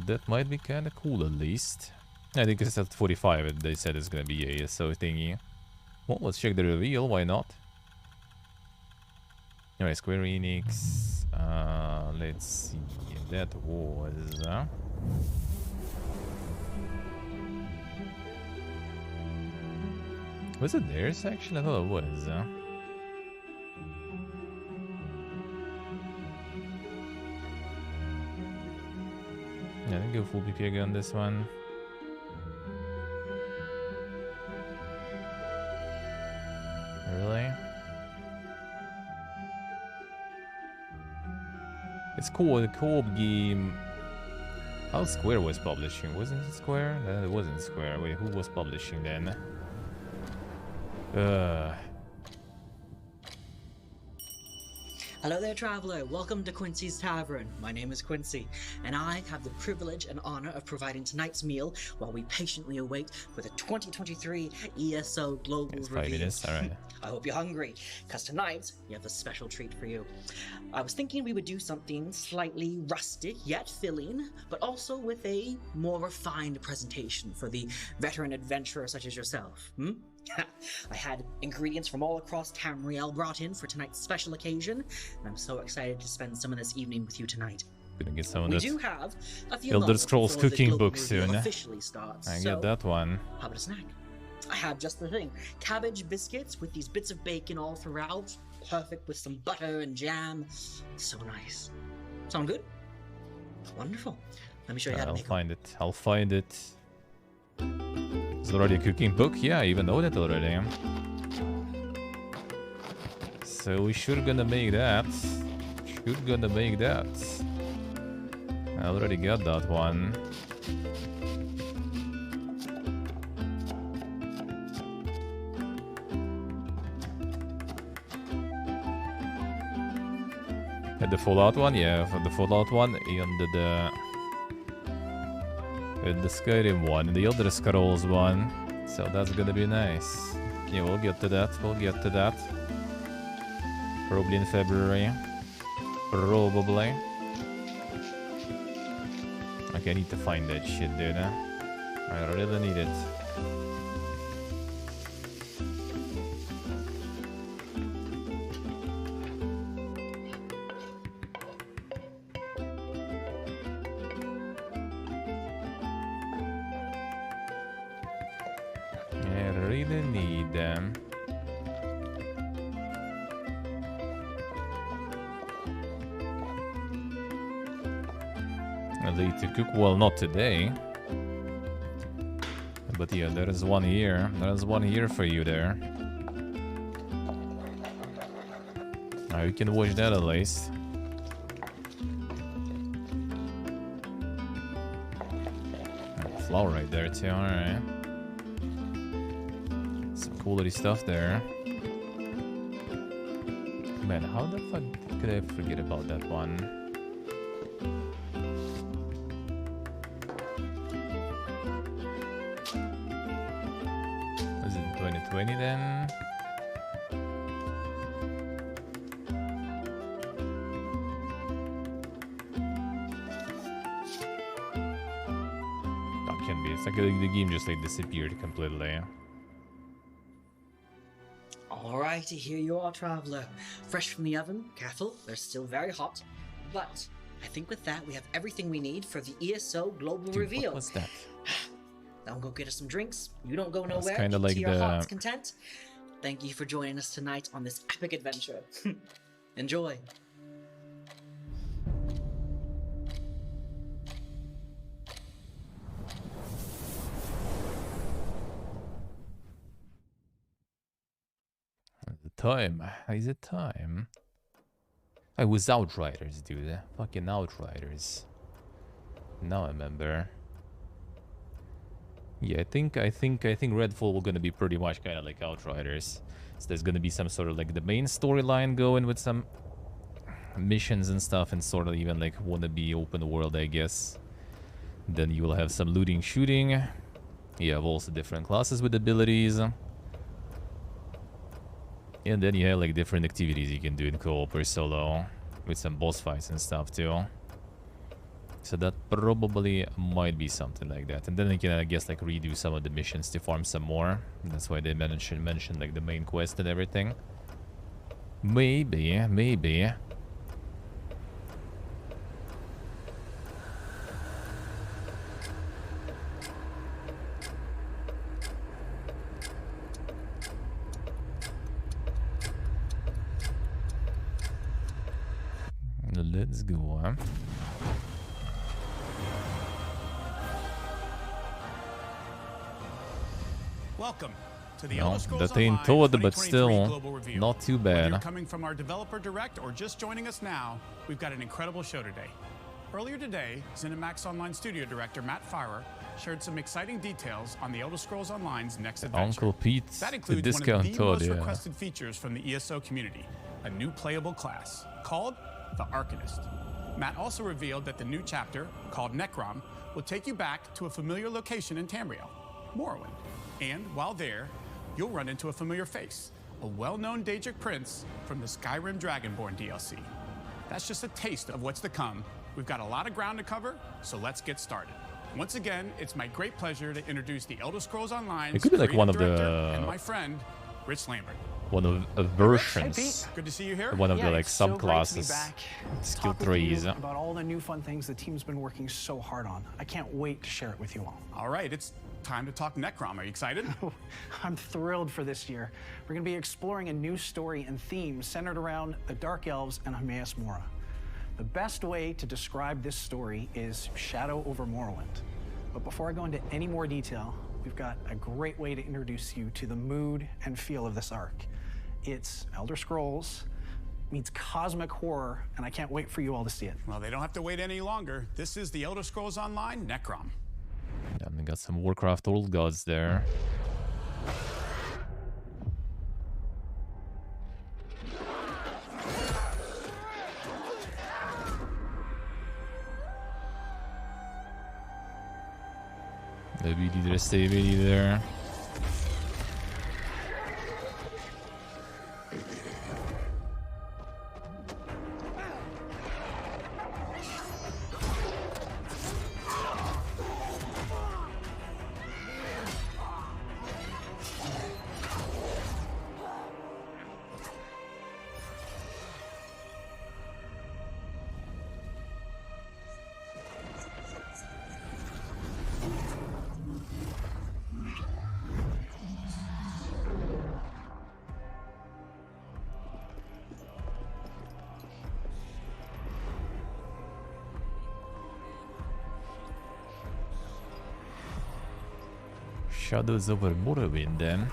That might be kind of cool at least. I think it's at 45. They said it's gonna be a ESO thingy. Well, let's check the reveal. Why not? Alright, Square Enix. Let's see. That was. Was it their section? I thought it was. Yeah, I think go full PP again on this one. Really? It's cool. The co-op game. How Square was publishing? Wasn't it Square? No, it wasn't Square. Wait, who was publishing then? Hello there, traveler. Welcome to Quincy's Tavern. My name is Quincy, and I have the privilege and honor of providing tonight's meal while we patiently await for the 2023 ESO Global Reveal. 5 minutes, alright. I hope you're hungry, because tonight we have a special treat for you. I was thinking we would do something slightly rustic yet filling, but also with a more refined presentation for the veteran adventurer such as yourself. I had ingredients from all across Tamriel brought in for tonight's special occasion, and I'm so excited to spend some of this evening with you tonight. Gonna get some of We that do have a few Elder moments Scrolls before the cooking global book reveal soon. officially starts, I so get that one. how about a snack? I have just the thing. Cabbage biscuits with these bits of bacon all throughout. Perfect with some butter and jam. So nice. Sound good? Wonderful. Let me show you how to I'll make find it. I'll find it. Is it already a cooking book? Yeah, I even know that already. So we sure gonna make that. Sure gonna make that. I already got that one. The Fallout one, yeah, for the Fallout one, and the Skyrim one, and the Elder Scrolls one. So that's gonna be nice. Yeah, we'll get to that. We'll get to that. Probably in February. Probably. Okay, I need to find that shit, dude. I really need it. Them. I need to cook, well, not today, but yeah, there is one here. There is one here for you there. You can watch that at least. Flour right there too. All right. Quality stuff there. Man, how the fuck could I forget about that one? Was it 2020 then? That can be. It's like the game just like disappeared completely. Alrighty, here you are, traveler. Fresh from the oven, careful, they're still very hot. But I think with that, we have everything we need for the ESO Global Reveal. What's that? I'll go get us some drinks. You don't go nowhere. Kind of like to your heart's content. Thank you for joining us tonight on this epic adventure. Enjoy. time? Is it time? I was Outriders, dude. Fucking Outriders. Now I remember. Yeah, I think Redfall will gonna be pretty much kind of like Outriders. So there's gonna be some sort of like the main storyline going with some missions and stuff, and sort of even like wannabe open world, I guess. Then you will have some looting, shooting. You have also different classes with abilities. And then you have like different activities you can do in co-op or solo, with some boss fights and stuff too. So that probably might be something like that. And then you can, I guess, like redo some of the missions to farm some more. And that's why they mentioned like the main quest and everything. Maybe. Let's go, huh? Welcome to the Elder Scrolls that ain't Online told, but 2023 still, Global Reveal. not too Whether bad. you're coming from our developer direct or just joining us now, we've got an incredible show today. Earlier today, ZeniMax Online Studio Director Matt Farrer shared some exciting details on the Elder Scrolls Online's next adventure. Uncle Pete, That the includes one discount of the code, most yeah. requested features from the ESO community, a new playable class called the Arcanist. Matt also revealed that the new chapter, called Necrom, will take you back to a familiar location in Tamriel, Morrowind. And while there, you'll run into a familiar face, a well-known Daedric prince from the Skyrim Dragonborn DLC. That's just a taste of what's to come. We've got a lot of ground to cover, so let's get started. Once again, it's my great pleasure to introduce the Elder Scrolls Online It could be like one of director the- and my friend, Rich Lambert. One of the versions. Good to see you here. One of Yeah, the like it's so great to be subclasses. back. Skill Talk with you trees. about all the new fun things the team's been working so hard on. I can't wait to share it with you all. All right, it's time to talk Necrom. Are you excited? I'm thrilled for this year. We're going to be exploring a new story and theme centered around the Dark Elves and Hermaeus Mora. The best way to describe this story is Shadow over Morrowind. But before I go into any more detail, we've got a great way to introduce you to the mood and feel of this arc. It's Elder Scrolls meets cosmic horror, and I can't wait for you all to see it. Well, they don't have to wait any longer. This is the Elder Scrolls Online Necrom. And we got some Warcraft Old Gods there. Maybe did I stay there? Shadows over Morrowind then.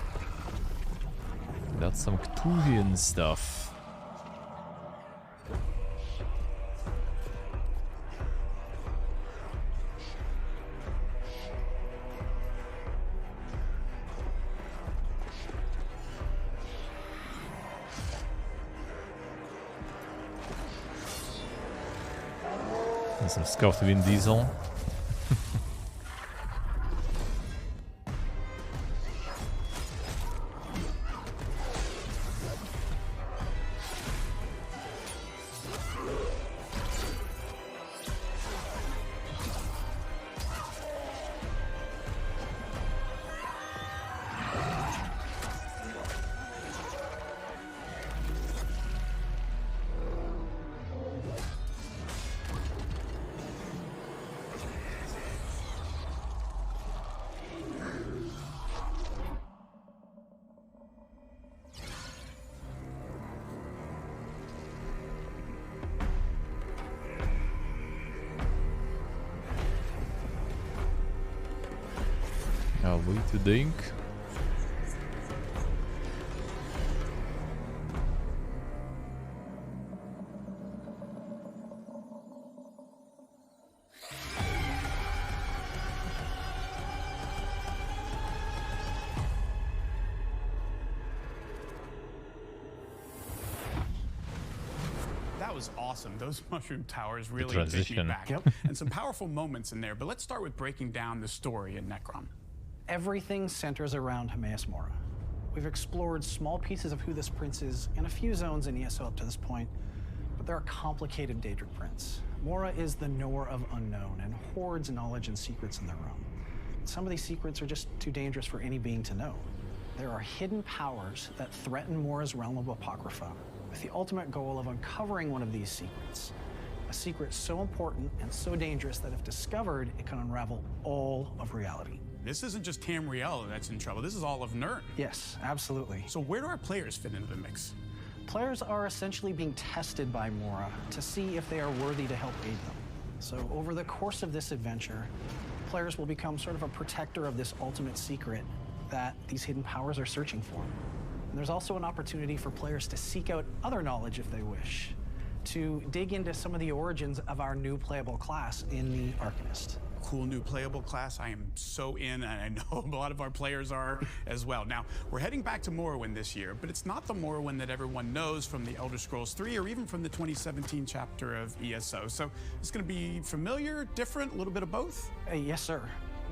That's some Cthulhian stuff. And some scuffed Vin Diesel. Are we to think? that was awesome. Those mushroom towers really take me transition. back. Yep. And some powerful moments in there. But let's start with breaking down the story in Necrom. Everything centers around Hermaeus Mora. We've explored small pieces of who this prince is in a few zones in ESO up to this point, but there are complicated Daedric prints. Mora is the knower of unknown and hoards knowledge and secrets in their realm. Some of these secrets are just too dangerous for any being to know. There are hidden powers that threaten Mora's realm of Apocrypha, with the ultimate goal of uncovering one of these secrets. A secret so important and so dangerous that if discovered, it can unravel all of reality. This isn't just Tamriel that's in trouble. This is all of Nirn. Yes, absolutely. So where do our players fit into the mix? Players are essentially being tested by Mora to see if they are worthy to help aid them. So over the course of this adventure, players will become sort of a protector of this ultimate secret that these hidden powers are searching for. And there's also an opportunity for players to seek out other knowledge if they wish, to dig into some of the origins of our new playable class in the Arcanist. Cool new playable class. I am so in, and I know a lot of our players are as well. Now, we're heading back to Morrowind this year, but it's not the Morrowind that everyone knows from the Elder Scrolls 3 or even from the 2017 chapter of ESO. So it's going to be familiar, different, a little bit of both? Yes, sir.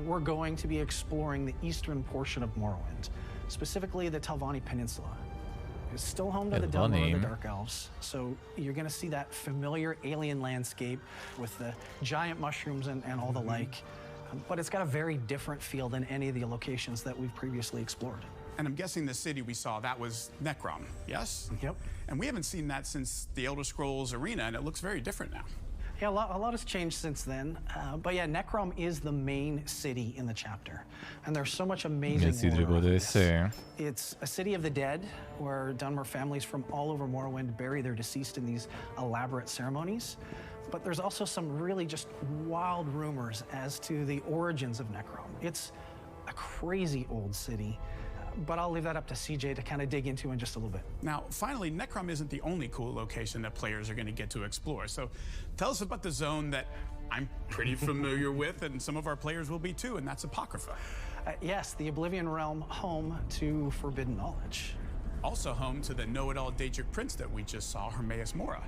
We're going to be exploring the eastern portion of Morrowind, specifically the Telvanni Peninsula. It's still home to the Delver of the Dark Elves, so you're going to see that familiar alien landscape with the giant mushrooms and all the like, but it's got a very different feel than any of the locations that we've previously explored. And I'm guessing the city we saw, that was Necrom, yes? Yep. And we haven't seen that since the Elder Scrolls Arena, and it looks very different now. Yeah, a lot has changed since then. But yeah, Necrom is the main city in the chapter. And there's so much amazing lore. It's a city of the dead, where Dunmer families from all over Morrowind bury their deceased in these elaborate ceremonies. But there's also some really just wild rumors as to the origins of Necrom. It's a crazy old city. But I'll leave that up to CJ to kind of dig into in just a little bit. Now, finally, Necrom isn't the only cool location that players are going to get to explore. So tell us about the zone that I'm pretty familiar with, and some of our players will be too, and that's Apocrypha. Yes, the Oblivion Realm, home to forbidden knowledge. Also home to the know-it-all Daedric prince that we just saw, Hermaeus Mora.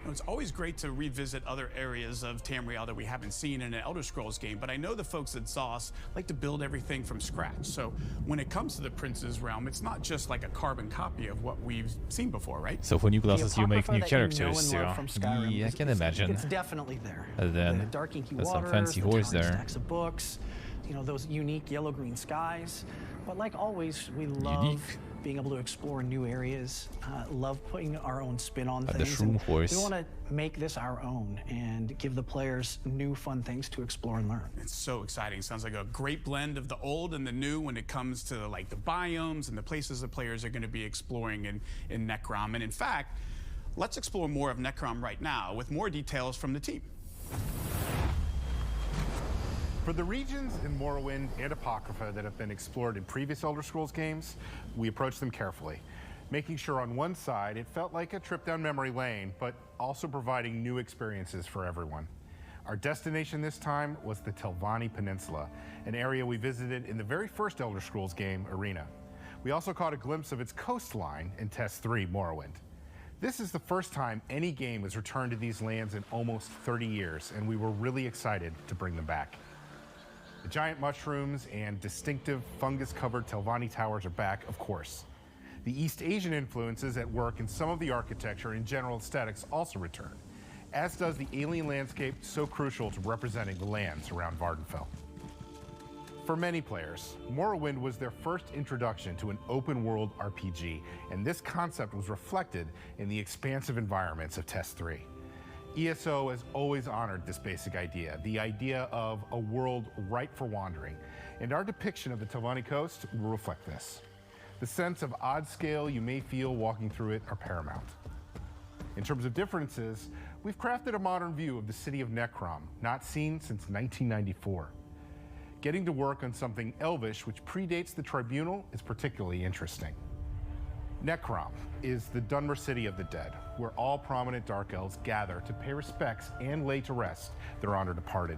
It's always great to revisit other areas of Tamriel that we haven't seen in an Elder Scrolls game, but I know the folks at ZOS like to build everything from scratch. So when it comes to the Prince's Realm, it's not just like a carbon copy of what we've seen before, right? So for new classes, you make new characters, yeah. Yeah, I can imagine. It's definitely there. And then the dark inky there's waters, some fancy horse the there. stacks of books, you know, those unique yellow-green skies. But like always, we love being able to explore new areas, love putting our own spin on things. The shroom horse. We want to make this our own and give the players new fun things to explore and learn. It's so exciting. Sounds like a great blend of the old and the new when it comes to like the biomes and the places the players are going to be exploring in Necrom. And in fact, let's explore more of Necrom right now with more details from the team. For the regions in Morrowind and Apocrypha that have been explored in previous Elder Scrolls games, we approached them carefully, making sure on one side it felt like a trip down memory lane, but also providing new experiences for everyone. Our destination this time was the Telvanni Peninsula, an area we visited in the very first Elder Scrolls game, Arena. We also caught a glimpse of its coastline in Test 3, Morrowind. This is the first time any game has returned to these lands in almost 30 years, and we were really excited to bring them back. The giant mushrooms and distinctive fungus-covered Telvanni towers are back, of course. The East Asian influences at work in some of the architecture and general aesthetics also return, as does the alien landscape so crucial to representing the lands around Vardenfell. For many players, Morrowind was their first introduction to an open-world RPG, and this concept was reflected in the expansive environments of Test 3. ESO has always honored this basic idea, the idea of a world ripe for wandering, and our depiction of the Telvanni coast will reflect this. The sense of odd scale you may feel walking through it are paramount. In terms of differences, we've crafted a modern view of the city of Necrom, not seen since 1994. Getting to work on something elvish which predates the Tribunal is particularly interesting. Necrom is the Dunmer city of the dead, where all prominent Dark Elves gather to pay respects and lay to rest their honored departed.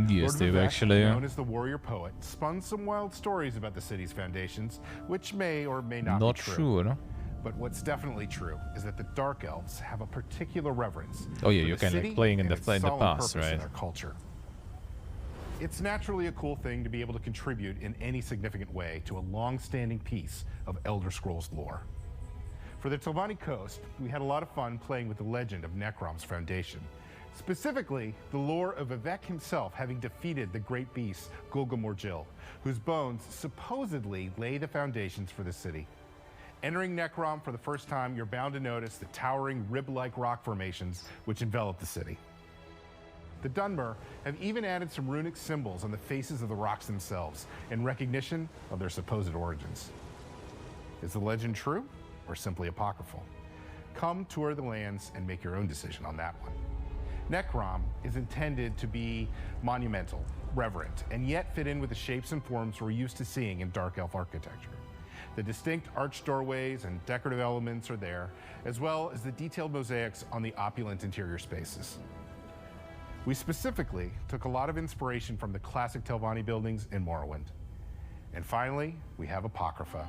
Yes, Lord they've Vivek, actually. known as the warrior poet, spun some wild stories about the city's foundations, which may or may not be true. Sure. But what's definitely true is that the Dark Elves have a particular reverence. Oh yeah, for you the can city like playing in and the its past, solemn purpose in right? their culture. It's naturally a cool thing to be able to contribute in any significant way to a long-standing piece of Elder Scrolls lore. For the Telvanni Coast, we had a lot of fun playing with the legend of Necrom's foundation. Specifically, the lore of Vivek himself having defeated the great beast Gulgamorgil, whose bones supposedly lay the foundations for the city. Entering Necrom for the first time, you're bound to notice the towering rib-like rock formations which envelop the city. The Dunmer have even added some runic symbols on the faces of the rocks themselves in recognition of their supposed origins. Is the legend true or simply apocryphal? Come tour the lands and make your own decision on that one. Necrom is intended to be monumental, reverent, and yet fit in with the shapes and forms we're used to seeing in Dark Elf architecture. The distinct arched doorways and decorative elements are there, as well as the detailed mosaics on the opulent interior spaces. We specifically took a lot of inspiration from the classic Telvanni buildings in Morrowind. And finally, we have Apocrypha.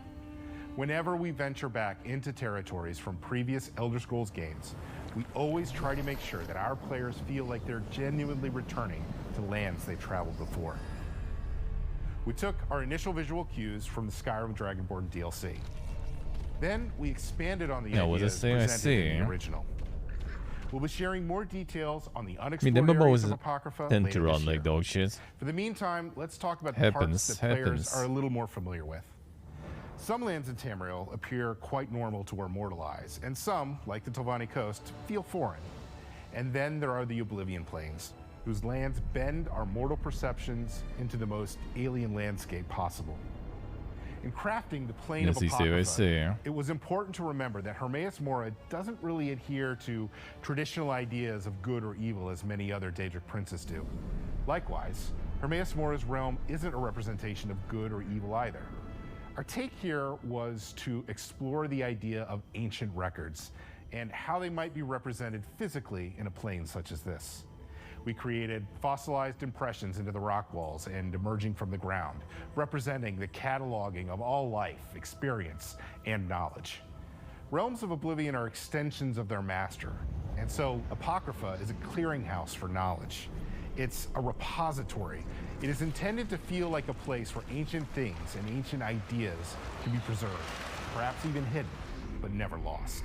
Whenever we venture back into territories from previous Elder Scrolls games, we always try to make sure that our players feel like they're genuinely returning to lands they've traveled before. We took our initial visual cues from the Skyrim Dragonborn DLC. Then we expanded on the ideas presented in the original. We'll be sharing more details on the unexplored areas of Apocrypha tend later to this run year. like dog shit. For the meantime, let's talk about the parts that players Happens. are a little more familiar with. Some lands in Tamriel appear quite normal to our mortal eyes, and some, like the Telvanni Coast, feel foreign. And then there are the Oblivion Plains, whose lands bend our mortal perceptions into the most alien landscape possible. In crafting the Plane of Apocrypha, it was important to remember that Hermaeus Mora doesn't really adhere to traditional ideas of good or evil as many other Daedric princes do. Likewise, Hermaeus Mora's realm isn't a representation of good or evil either. Our take here was to explore the idea of ancient records and how they might be represented physically in a plane such as this. We created fossilized impressions into the rock walls and emerging from the ground, representing the cataloging of all life, experience, and knowledge. Realms of Oblivion are extensions of their master, and so Apocrypha is a clearinghouse for knowledge. It's a repository. It is intended to feel like a place where ancient things and ancient ideas can be preserved, perhaps even hidden, but never lost.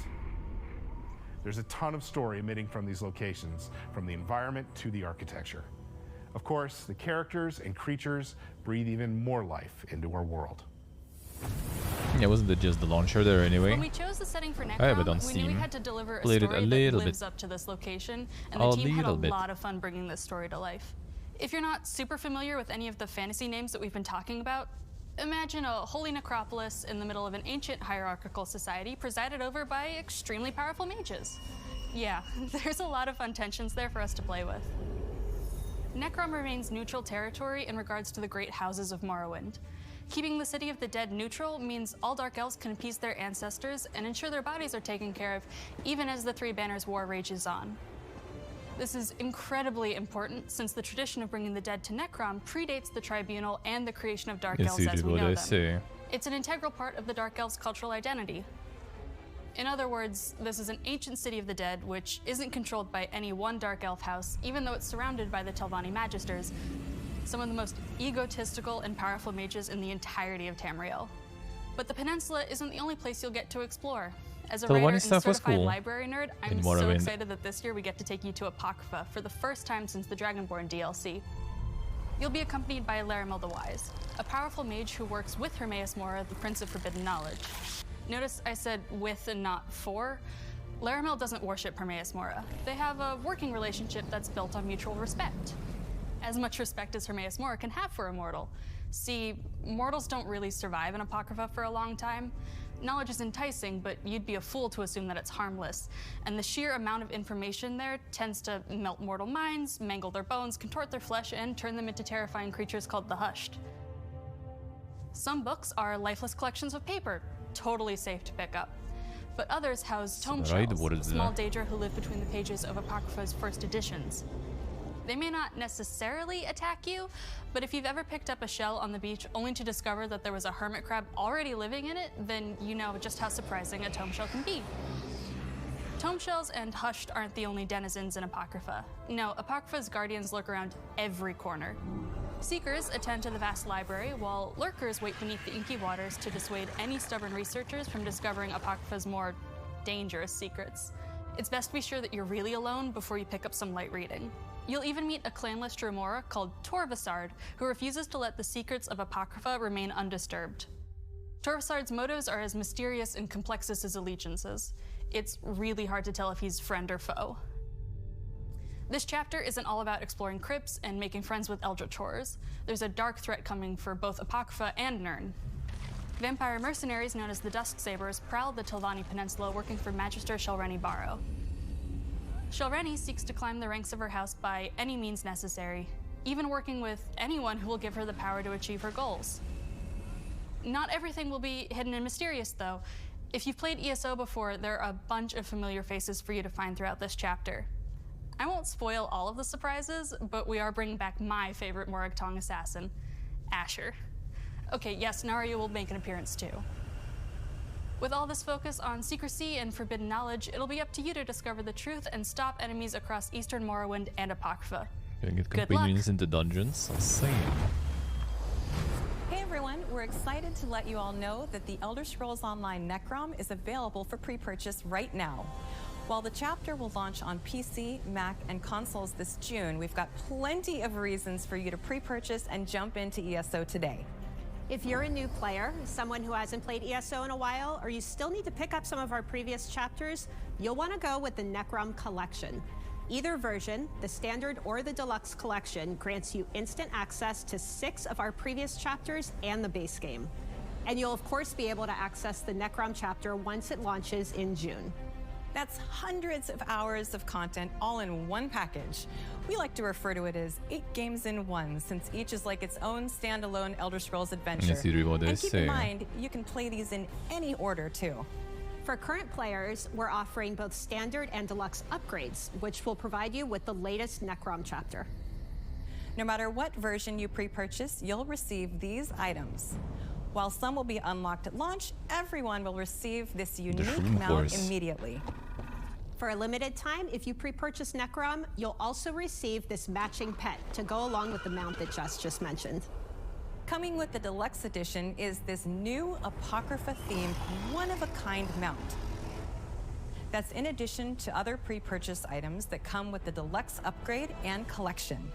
There's a ton of story emitting from these locations, from the environment to the architecture. Of course, the characters and creatures breathe even more life into our world. Yeah, wasn't it just the launcher there anyway? When we chose the setting for I have it on Necrom, we knew we Steam. had to deliver a Played it story a that little lives bit. up to this location, and the A team had a little bit. lot of fun bringing this story to life. If you're not super familiar with any of the fantasy names that we've been talking about, imagine a holy necropolis in the middle of an ancient hierarchical society presided over by extremely powerful mages. Yeah, there's a lot of fun tensions there for us to play with. Necrom remains neutral territory in regards to the great houses of Morrowind. Keeping the City of the Dead neutral means all Dark Elves can appease their ancestors and ensure their bodies are taken care of, even as the Three Banners War rages on. This is incredibly important since the tradition of bringing the dead to Necrom predates the Tribunal and the creation of Dark Elves as we know them. It's an integral part of the Dark Elves' cultural identity. In other words, this is an ancient city of the dead which isn't controlled by any one Dark Elf house, even though it's surrounded by the Telvanni Magisters, some of the most egotistical and powerful mages in the entirety of Tamriel. But the peninsula isn't the only place you'll get to explore. As a writer and certified library nerd, I'm so excited that this year we get to take you to Apocrypha for the first time since the Dragonborn DLC. You'll be accompanied by Laramil the Wise, a powerful mage who works with Hermaeus Mora, the Prince of Forbidden Knowledge. Notice I said with and not for. Laramil doesn't worship Hermaeus Mora. They have a working relationship that's built on mutual respect. As much respect as Hermaeus Mora can have for a mortal. See, mortals don't really survive in Apocrypha for a long time. Knowledge is enticing, but you'd be a fool to assume that it's harmless. And the sheer amount of information there tends to melt mortal minds, mangle their bones, contort their flesh, and turn them into terrifying creatures called the Hushed. Some books are lifeless collections of paper, totally safe to pick up. But others house tome shells, small Daedra who live between the pages of Apocrypha's first editions. They may not necessarily attack you, but if you've ever picked up a shell on the beach only to discover that there was a hermit crab already living in it, then you know just how surprising a tome shell can be. Tome shells and hushed aren't the only denizens in Apocrypha. No, Apocrypha's guardians lurk around every corner. Seekers attend to the vast library, while lurkers wait beneath the inky waters to dissuade any stubborn researchers from discovering Apocrypha's more dangerous secrets. It's best to be sure that you're really alone before you pick up some light reading. You'll even meet a clanless Dremora called Torvasard, who refuses to let the secrets of Apocrypha remain undisturbed. Torvasard's motives are as mysterious and complex as his allegiances. It's really hard to tell if he's friend or foe. This chapter isn't all about exploring crypts and making friends with eldritch horrors. There's a dark threat coming for both Apocrypha and Nirn. Vampire mercenaries known as the Dusksabers prowl the Tilvani Peninsula working for Magister Shelreni Barrow. Shelreni seeks to climb the ranks of her house by any means necessary, even working with anyone who will give her the power to achieve her goals. Not everything will be hidden and mysterious, though. If you've played ESO before, there are a bunch of familiar faces for you to find throughout this chapter. I won't spoil all of the surprises, but we are bringing back my favorite Morag Tong assassin, Asher. Okay, yes, Narya will make an appearance too. With all this focus on secrecy and forbidden knowledge, it'll be up to you to discover the truth and stop enemies across Eastern Morrowind and Apocrypha. Gonna get Good companions into dungeons. Insane. Hey everyone, we're excited to let you all know that the Elder Scrolls Online Necrom is available for pre-purchase right now. While the chapter will launch on PC, Mac, and consoles this June, we've got plenty of reasons for you to pre-purchase and jump into ESO today. If you're a new player, someone who hasn't played ESO in a while, or you still need to pick up some of our previous chapters, you'll want to go with the Necrom Collection. Either version, the Standard or the Deluxe Collection, grants you instant access to 6 of our previous chapters and the base game. And you'll of course be able to access the Necrom chapter once it launches in June. That's hundreds of hours of content all in one package. We like to refer to it as 8 games in one, since each is like its own standalone Elder Scrolls adventure. And keep in mind, you can play these in any order too. For current players, we're offering both standard and deluxe upgrades, which will provide you with the latest Necrom chapter. No matter what version you pre-purchase, you'll receive these items. While some will be unlocked at launch, everyone will receive this unique mount immediately. For a limited time, if you pre-purchase Necrom, you'll also receive this matching pet to go along with the mount that Jess just mentioned. Coming with the Deluxe Edition is this new Apocrypha-themed, one-of-a-kind mount. That's in addition to other pre-purchase items that come with the Deluxe Upgrade and Collection.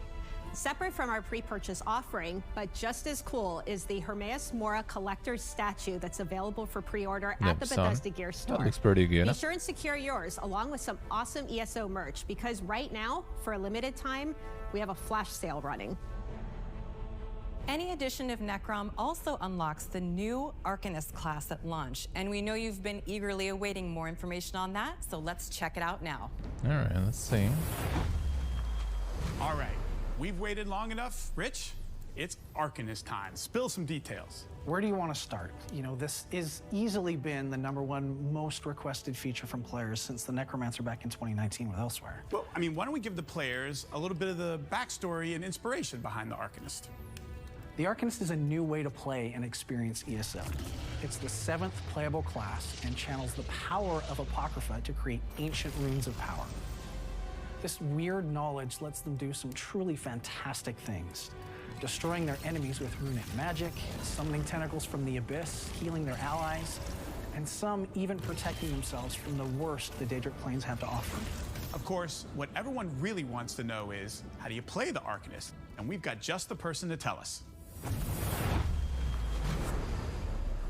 Separate from our pre-purchase offering, but just as cool, is the Hermaeus Mora Collector's Statue that's available for pre-order at the Bethesda Gear store. That looks pretty good. Be sure and secure yours, along with some awesome ESO merch, because right now, for a limited time, we have a flash sale running. Any edition of Necrom also unlocks the new Arcanist class at launch, and we know you've been eagerly awaiting more information on that, so let's check it out now. All right, let's see. All right. We've waited long enough. Rich, it's Arcanist time. Spill some details. Where do you want to start? You know, this has easily been the #1 most requested feature from players since the Necromancer back in 2019 with Elsewhere. Well, I mean, why don't we give the players a little bit of the backstory and inspiration behind the Arcanist? The Arcanist is a new way to play and experience ESO. It's the 7th playable class and channels the power of Apocrypha to create ancient runes of power. This weird knowledge lets them do some truly fantastic things, destroying their enemies with runic magic, summoning tentacles from the abyss, healing their allies, and some even protecting themselves from the worst the Daedric Plains have to offer. Of course, what everyone really wants to know is, how do you play the Arcanist? And we've got just the person to tell us.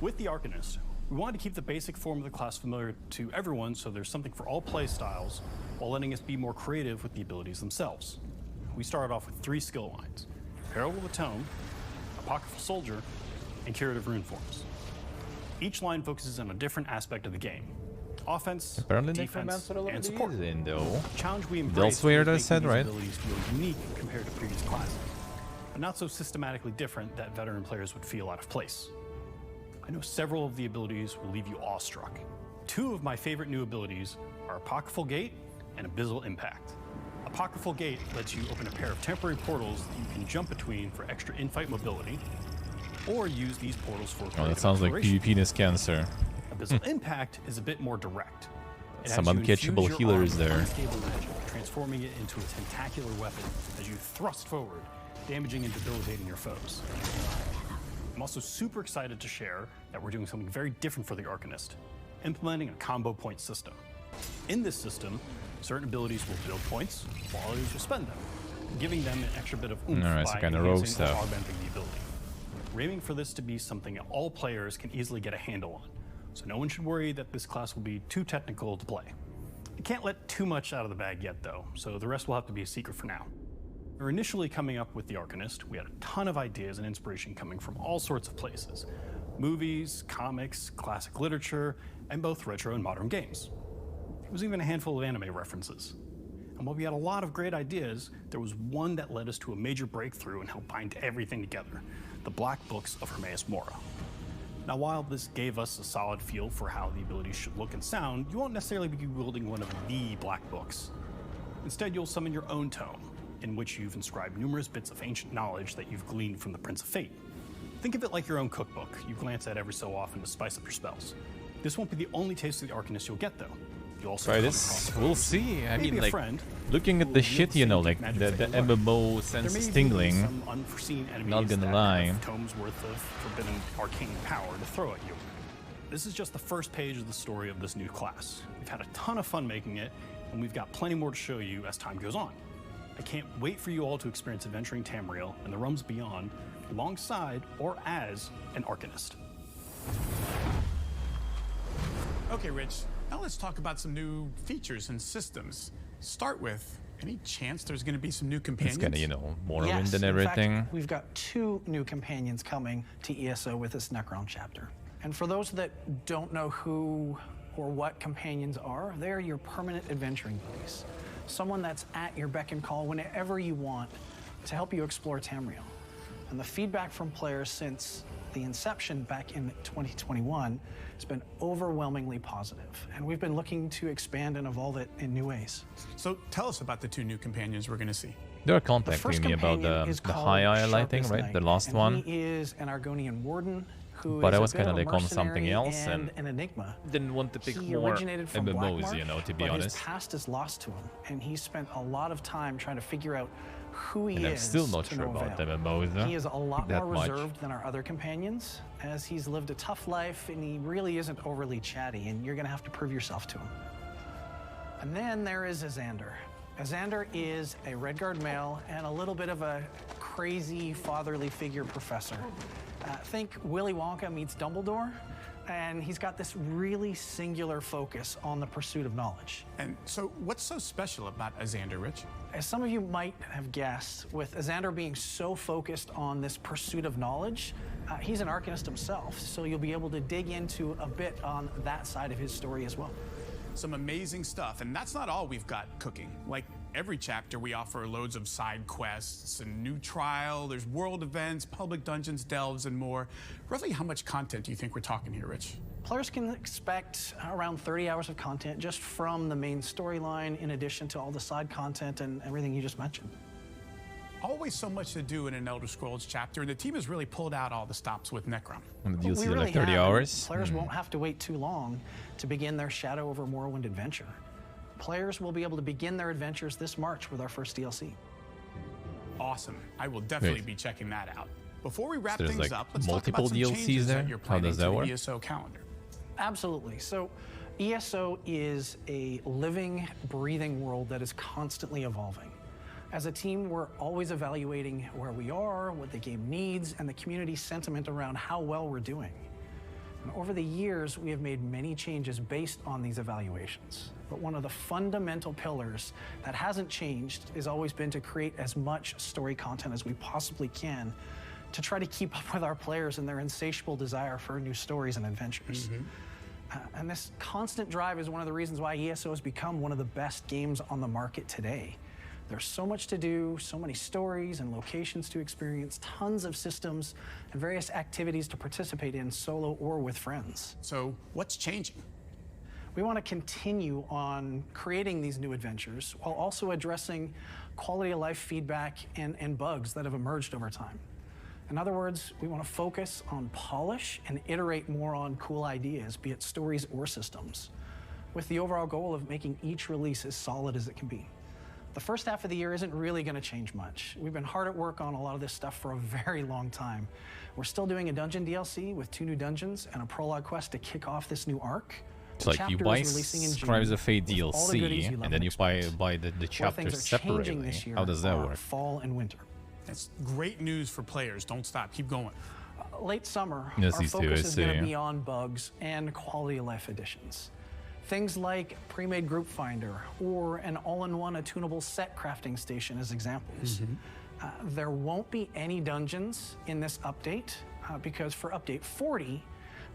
With the Arcanist, we wanted to keep the basic form of the class familiar to everyone, so there's something for all play styles, while letting us be more creative with the abilities themselves. We started off with 3 skill lines: Herald of the Tome, Apocryphal Soldier, and Curative Rune Forms. Each line focuses on a different aspect of the game: offense, defense, and support. Challenge we embrace Elsewhere, is I making said, these right? abilities feel unique compared to previous classes, but not so systematically different that veteran players would feel out of place. I know several of the abilities will leave you awestruck. 2 of my favorite new abilities are Apocryphal Gate and Abyssal Impact. Apocryphal Gate lets you open a pair of temporary portals that you can jump between for extra in-fight mobility, or use these portals for Oh, that sounds like PvP cancer. Abyssal Impact is a bit more direct. It Some has you uncatchable infuse your arm healers with there. unstable magic, transforming it into a tentacular weapon as you thrust forward, damaging and debilitating your foes. I'm also super excited to share that we're doing something very different for the Arcanist, implementing a combo point system. In this system, certain abilities will build points, while others will spend them, giving them an extra bit of oomph Alright, so by kind of rogue enhancing or stuff. augmenting the ability. We're aiming for this to be something that all players can easily get a handle on, so no one should worry that this class will be too technical to play. You can't let too much out of the bag yet, though, so the rest will have to be a secret for now. We're initially coming up with the Arcanist. We had a ton of ideas and inspiration coming from all sorts of places. Movies, comics, classic literature, and both retro and modern games. There was even a handful of anime references. And while we had a lot of great ideas, there was one that led us to a major breakthrough and helped bind everything together, the Black Books of Hermaeus Mora. Now, while this gave us a solid feel for how the abilities should look and sound, you won't necessarily be wielding one of the Black Books. Instead, you'll summon your own tome, in which you've inscribed numerous bits of ancient knowledge that you've gleaned from the Prince of Fate. Think of it like your own cookbook you glance at every so often to spice up your spells. This won't be the only taste of the Arcanist you'll get, though. You'll also Right, come this across we'll foes, see. I maybe mean, a like, friend looking at the shit, you know, like the MMO There sense may is be tingling. some unforeseen enemies Not gonna that lie. have tomes worth of forbidden arcane power to throw at you. This is just the first page of the story of this new class. We've had a ton of fun making it, and we've got plenty more to show you as time goes on. I can't wait for you all to experience adventuring Tamriel and the realms beyond, alongside or as an Arcanist. Okay, Rich, now let's talk about some new features and systems. Start with, any chance there's going to be some new companions? It's kind of, you know, Morrowind Yes, and in fact, everything. we've got 2 new companions coming to ESO with this Necrom chapter. And for those that don't know who or what companions are, they're your permanent adventuring buddies. Someone that's at your beck and call whenever you want to help you explore Tamriel. And the feedback from players since the inception back in 2021 has been overwhelmingly positive. And we've been looking to expand and evolve it in new ways. So tell us about the 2 new companions we're going to see. They're The contacting first me about companion is the called High Isle, I think, Sharpest right? Knight, The last and one. He is an Argonian warden who But is I a was bit kind of of a like on something mercenary else and and an enigma. didn't want to pick He more originated from MMOs, Blackmark, you know, to be but honest. his past is lost to him, and he spent a lot of time trying to figure out who he And is. I'm still not to sure no about avail. MMOs, huh? He is a lot that more much. reserved than our other companions, as he's lived a tough life, and he really isn't overly chatty, and you're going to have to prove yourself to him. And then there is Azander. Azander is a Redguard male and a little bit of a crazy fatherly figure professor. Think Willy Wonka meets Dumbledore, and he's got this really singular focus on the pursuit of knowledge. And so what's so special about Azander, Rich? As some of you might have guessed, with Azander being so focused on this pursuit of knowledge, he's an Arcanist himself, so you'll be able to dig into a bit on that side of his story as well. Some amazing stuff, and that's not all we've got cooking. Like every chapter, we offer loads of side quests, a new trial, there's world events, public dungeons, delves, and more. Roughly how much content do you think we're talking here, Rich? Players can expect around 30 hours of content just from the main storyline, in addition to all the side content and everything you just mentioned. Always so much to do in an Elder Scrolls chapter, and the team has really pulled out all the stops with Necrom. And the DLC We are really like 30 have, and hours. Players won't have to wait too long to begin their Shadow over Morrowind adventure. Players will be able to begin their adventures this March with our first DLC. Awesome. I will definitely Great. be checking that out. Before we wrap So there's, things like, up, let's multiple talk about some DLCs changes there? that you're How planning does to that the work? ESO calendar. Absolutely. So ESO is a living, breathing world that is constantly evolving. As a team, we're always evaluating where we are, what the game needs, and the community sentiment around how well we're doing. And over the years, we have made many changes based on these evaluations. But one of the fundamental pillars that hasn't changed has always been to create as much story content as we possibly can to try to keep up with our players and their insatiable desire for new stories and adventures. And this constant drive is one of the reasons why ESO has become one of the best games on the market today. There's so much to do, so many stories and locations to experience, tons of systems and various activities to participate in solo or with friends. So what's changing? We want to continue on creating these new adventures while also addressing quality of life feedback and bugs that have emerged over time. In other words, we want to focus on polish and iterate more on cool ideas, be it stories or systems, with the overall goal of making each release as solid as it can be. The first half of the year isn't really going to change much. We've been hard at work on a lot of this stuff for a very long time. We're still doing a dungeon DLC with 2 new dungeons and a prologue quest to kick off this new arc. It's like you buy Scribes of Fate DLC and then you buy the chapters separately. How does that work? Fall and winter. That's great news for players. Don't stop. Keep going. Late summer, Yes, our these two, focus is going I to see. be on bugs and quality of life additions. Things like pre-made group finder or an all-in-one attunable set crafting station as examples. There won't be any dungeons in this update because for update 40,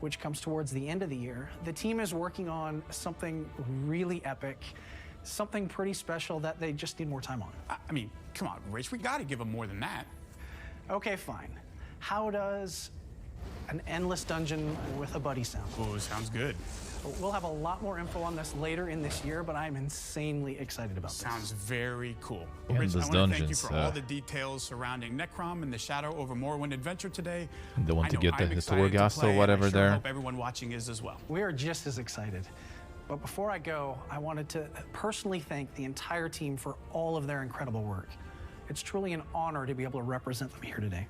which comes towards the end of the year, the team is working on something really epic, something pretty special that they just need more time on. I mean, come on, Rich, we gotta give them more than that. Okay, fine. How does an endless dungeon with a buddy sound? Oh, sounds good. We'll have a lot more info on this later in this year, but I'm insanely excited about this. Sounds very cool. Yeah, Rich, I those want to thank you dungeons, for all the details surrounding Necrom and the Shadow over Morrowind adventure today. They want I to know get I'm the excited to Torghast play, or and whatever I sure there. hope everyone watching is as well. We are just as excited. But before I go, I wanted to personally thank the entire team for all of their incredible work. It's truly an honor to be able to represent them here today.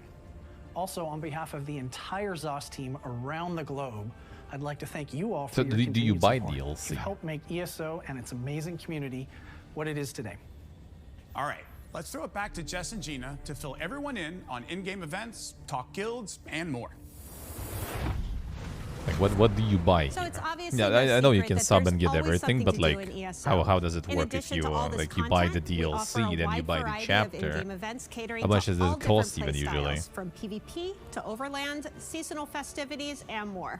Also, on behalf of the entire ZOS team around the globe, I'd like to thank you all for So your do you continued buy support. DLC? You've helped make ESO and its amazing community what it is today. All right, let's throw it back to Jess and Gina to fill everyone in on in-game events, talk guilds, and more. Like what do you buy? So here? it's obviously Yeah, no I know you secret can that sub there's and get always everything, something but to like do in ESO. how does it In work if addition you to all this like you buy the content, we offer a DLC, then you wide buy the variety of chapter? in-game events catering How much to does all it cost different even play usually? styles, from PvP to Overland, seasonal festivities, and more.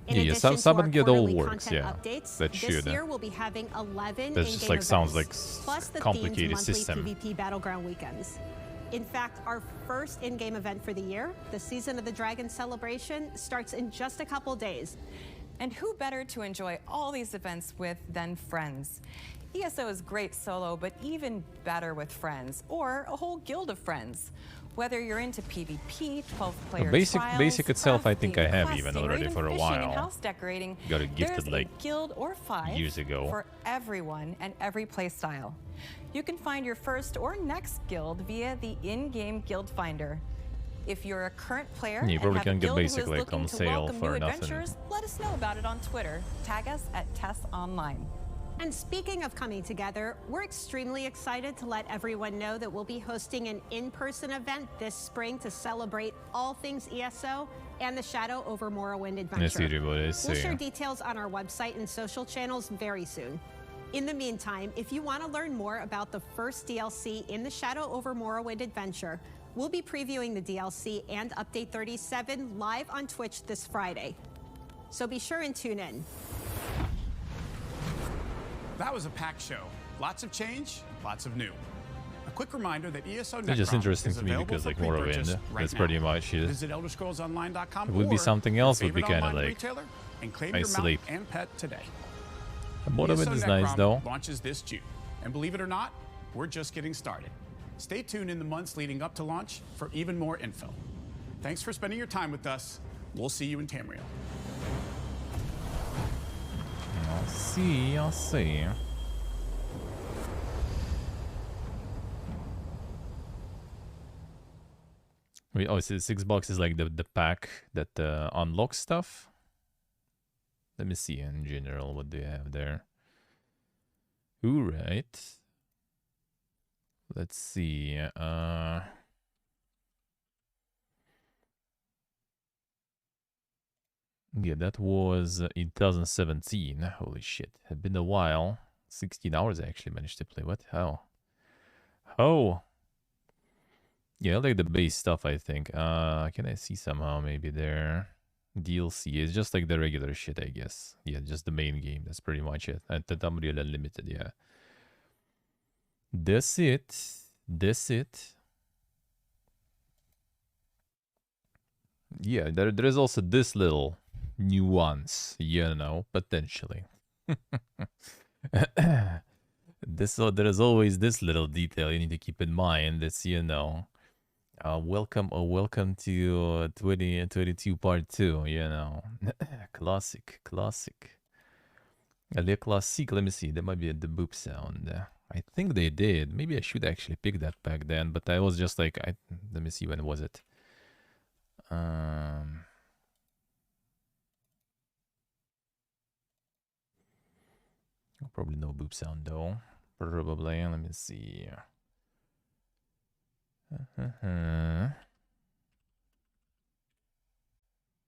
Yeah, In sub addition to our and get all quarterly works, content yeah. updates, That this should. year we'll be having 11 That just in-game like sounds events, like plus the complicated themed monthly system. PvP Battleground weekends. In fact, our first in-game event for the year, the Season of the Dragon celebration, starts in just a couple days. And who better to enjoy all these events with than friends? ESO is great solo, but even better with friends, or a whole guild of friends. Whether you're into PvP, 12-player Basic itself, I think I have even already for a And while. house decorating, Got it gifted there's like a guild or 5 years ago. for everyone and every playstyle. You can find your first or next guild via the in-game guild finder. If you're a current player You and probably have can a get guild who is basic like looking on to sale welcome for new nothing. adventures, let us know about it on Twitter. Tag us at Tess Online. And speaking of coming together, we're extremely excited to let everyone know that we'll be hosting an in-person event this spring to celebrate all things ESO and the Shadow over Morrowind adventure. We'll share details on our website and social channels very soon. In the meantime, if you want to learn more about the first DLC in the Shadow over Morrowind adventure, we'll be previewing the DLC and Update 37 live on Twitch this Friday. So be sure and tune in. That was a packed show. Lots of change, lots of new. A quick reminder that ESO It's just Necrom interesting is to me available because for like pre-purchase Morrowind, right that's now. pretty much it. Visit ElderScrollsOnline.com It would be or something your else would be favorite kinda online like retailer and claim I your sleep. mount and pet today. Morrowind ESO is nice Necrom though. launches this June. And believe it or not, we're just getting started. Stay tuned in the months leading up to launch for even more info. Thanks for spending your time with us. We'll see you in Tamriel. I'll see. Wait, oh, so $6 is like the pack that unlocks stuff. Let me see in general what they have there. All right. Let's see. Yeah, that was in 2017. Holy shit, had been a while. 16 hours I actually managed to play. What? How? Oh. Yeah, I like the base stuff, I think. Can I see somehow maybe there? DLC is just like the regular shit, I guess. Yeah, just the main game. That's pretty much it. And the Tamriel Unlimited, yeah. That's it. That's it. Yeah, there is also this little nuance, you know, potentially. There is always this little detail you need to keep in mind. It's, you know, welcome to 2022 part 2, you know. Classic. Le classique. Let me see. There might be the boop sound. I think they did. Maybe I should actually pick that back then, but I was just like, let me see, when was it? Probably no boop sound though. Probably. Let me see.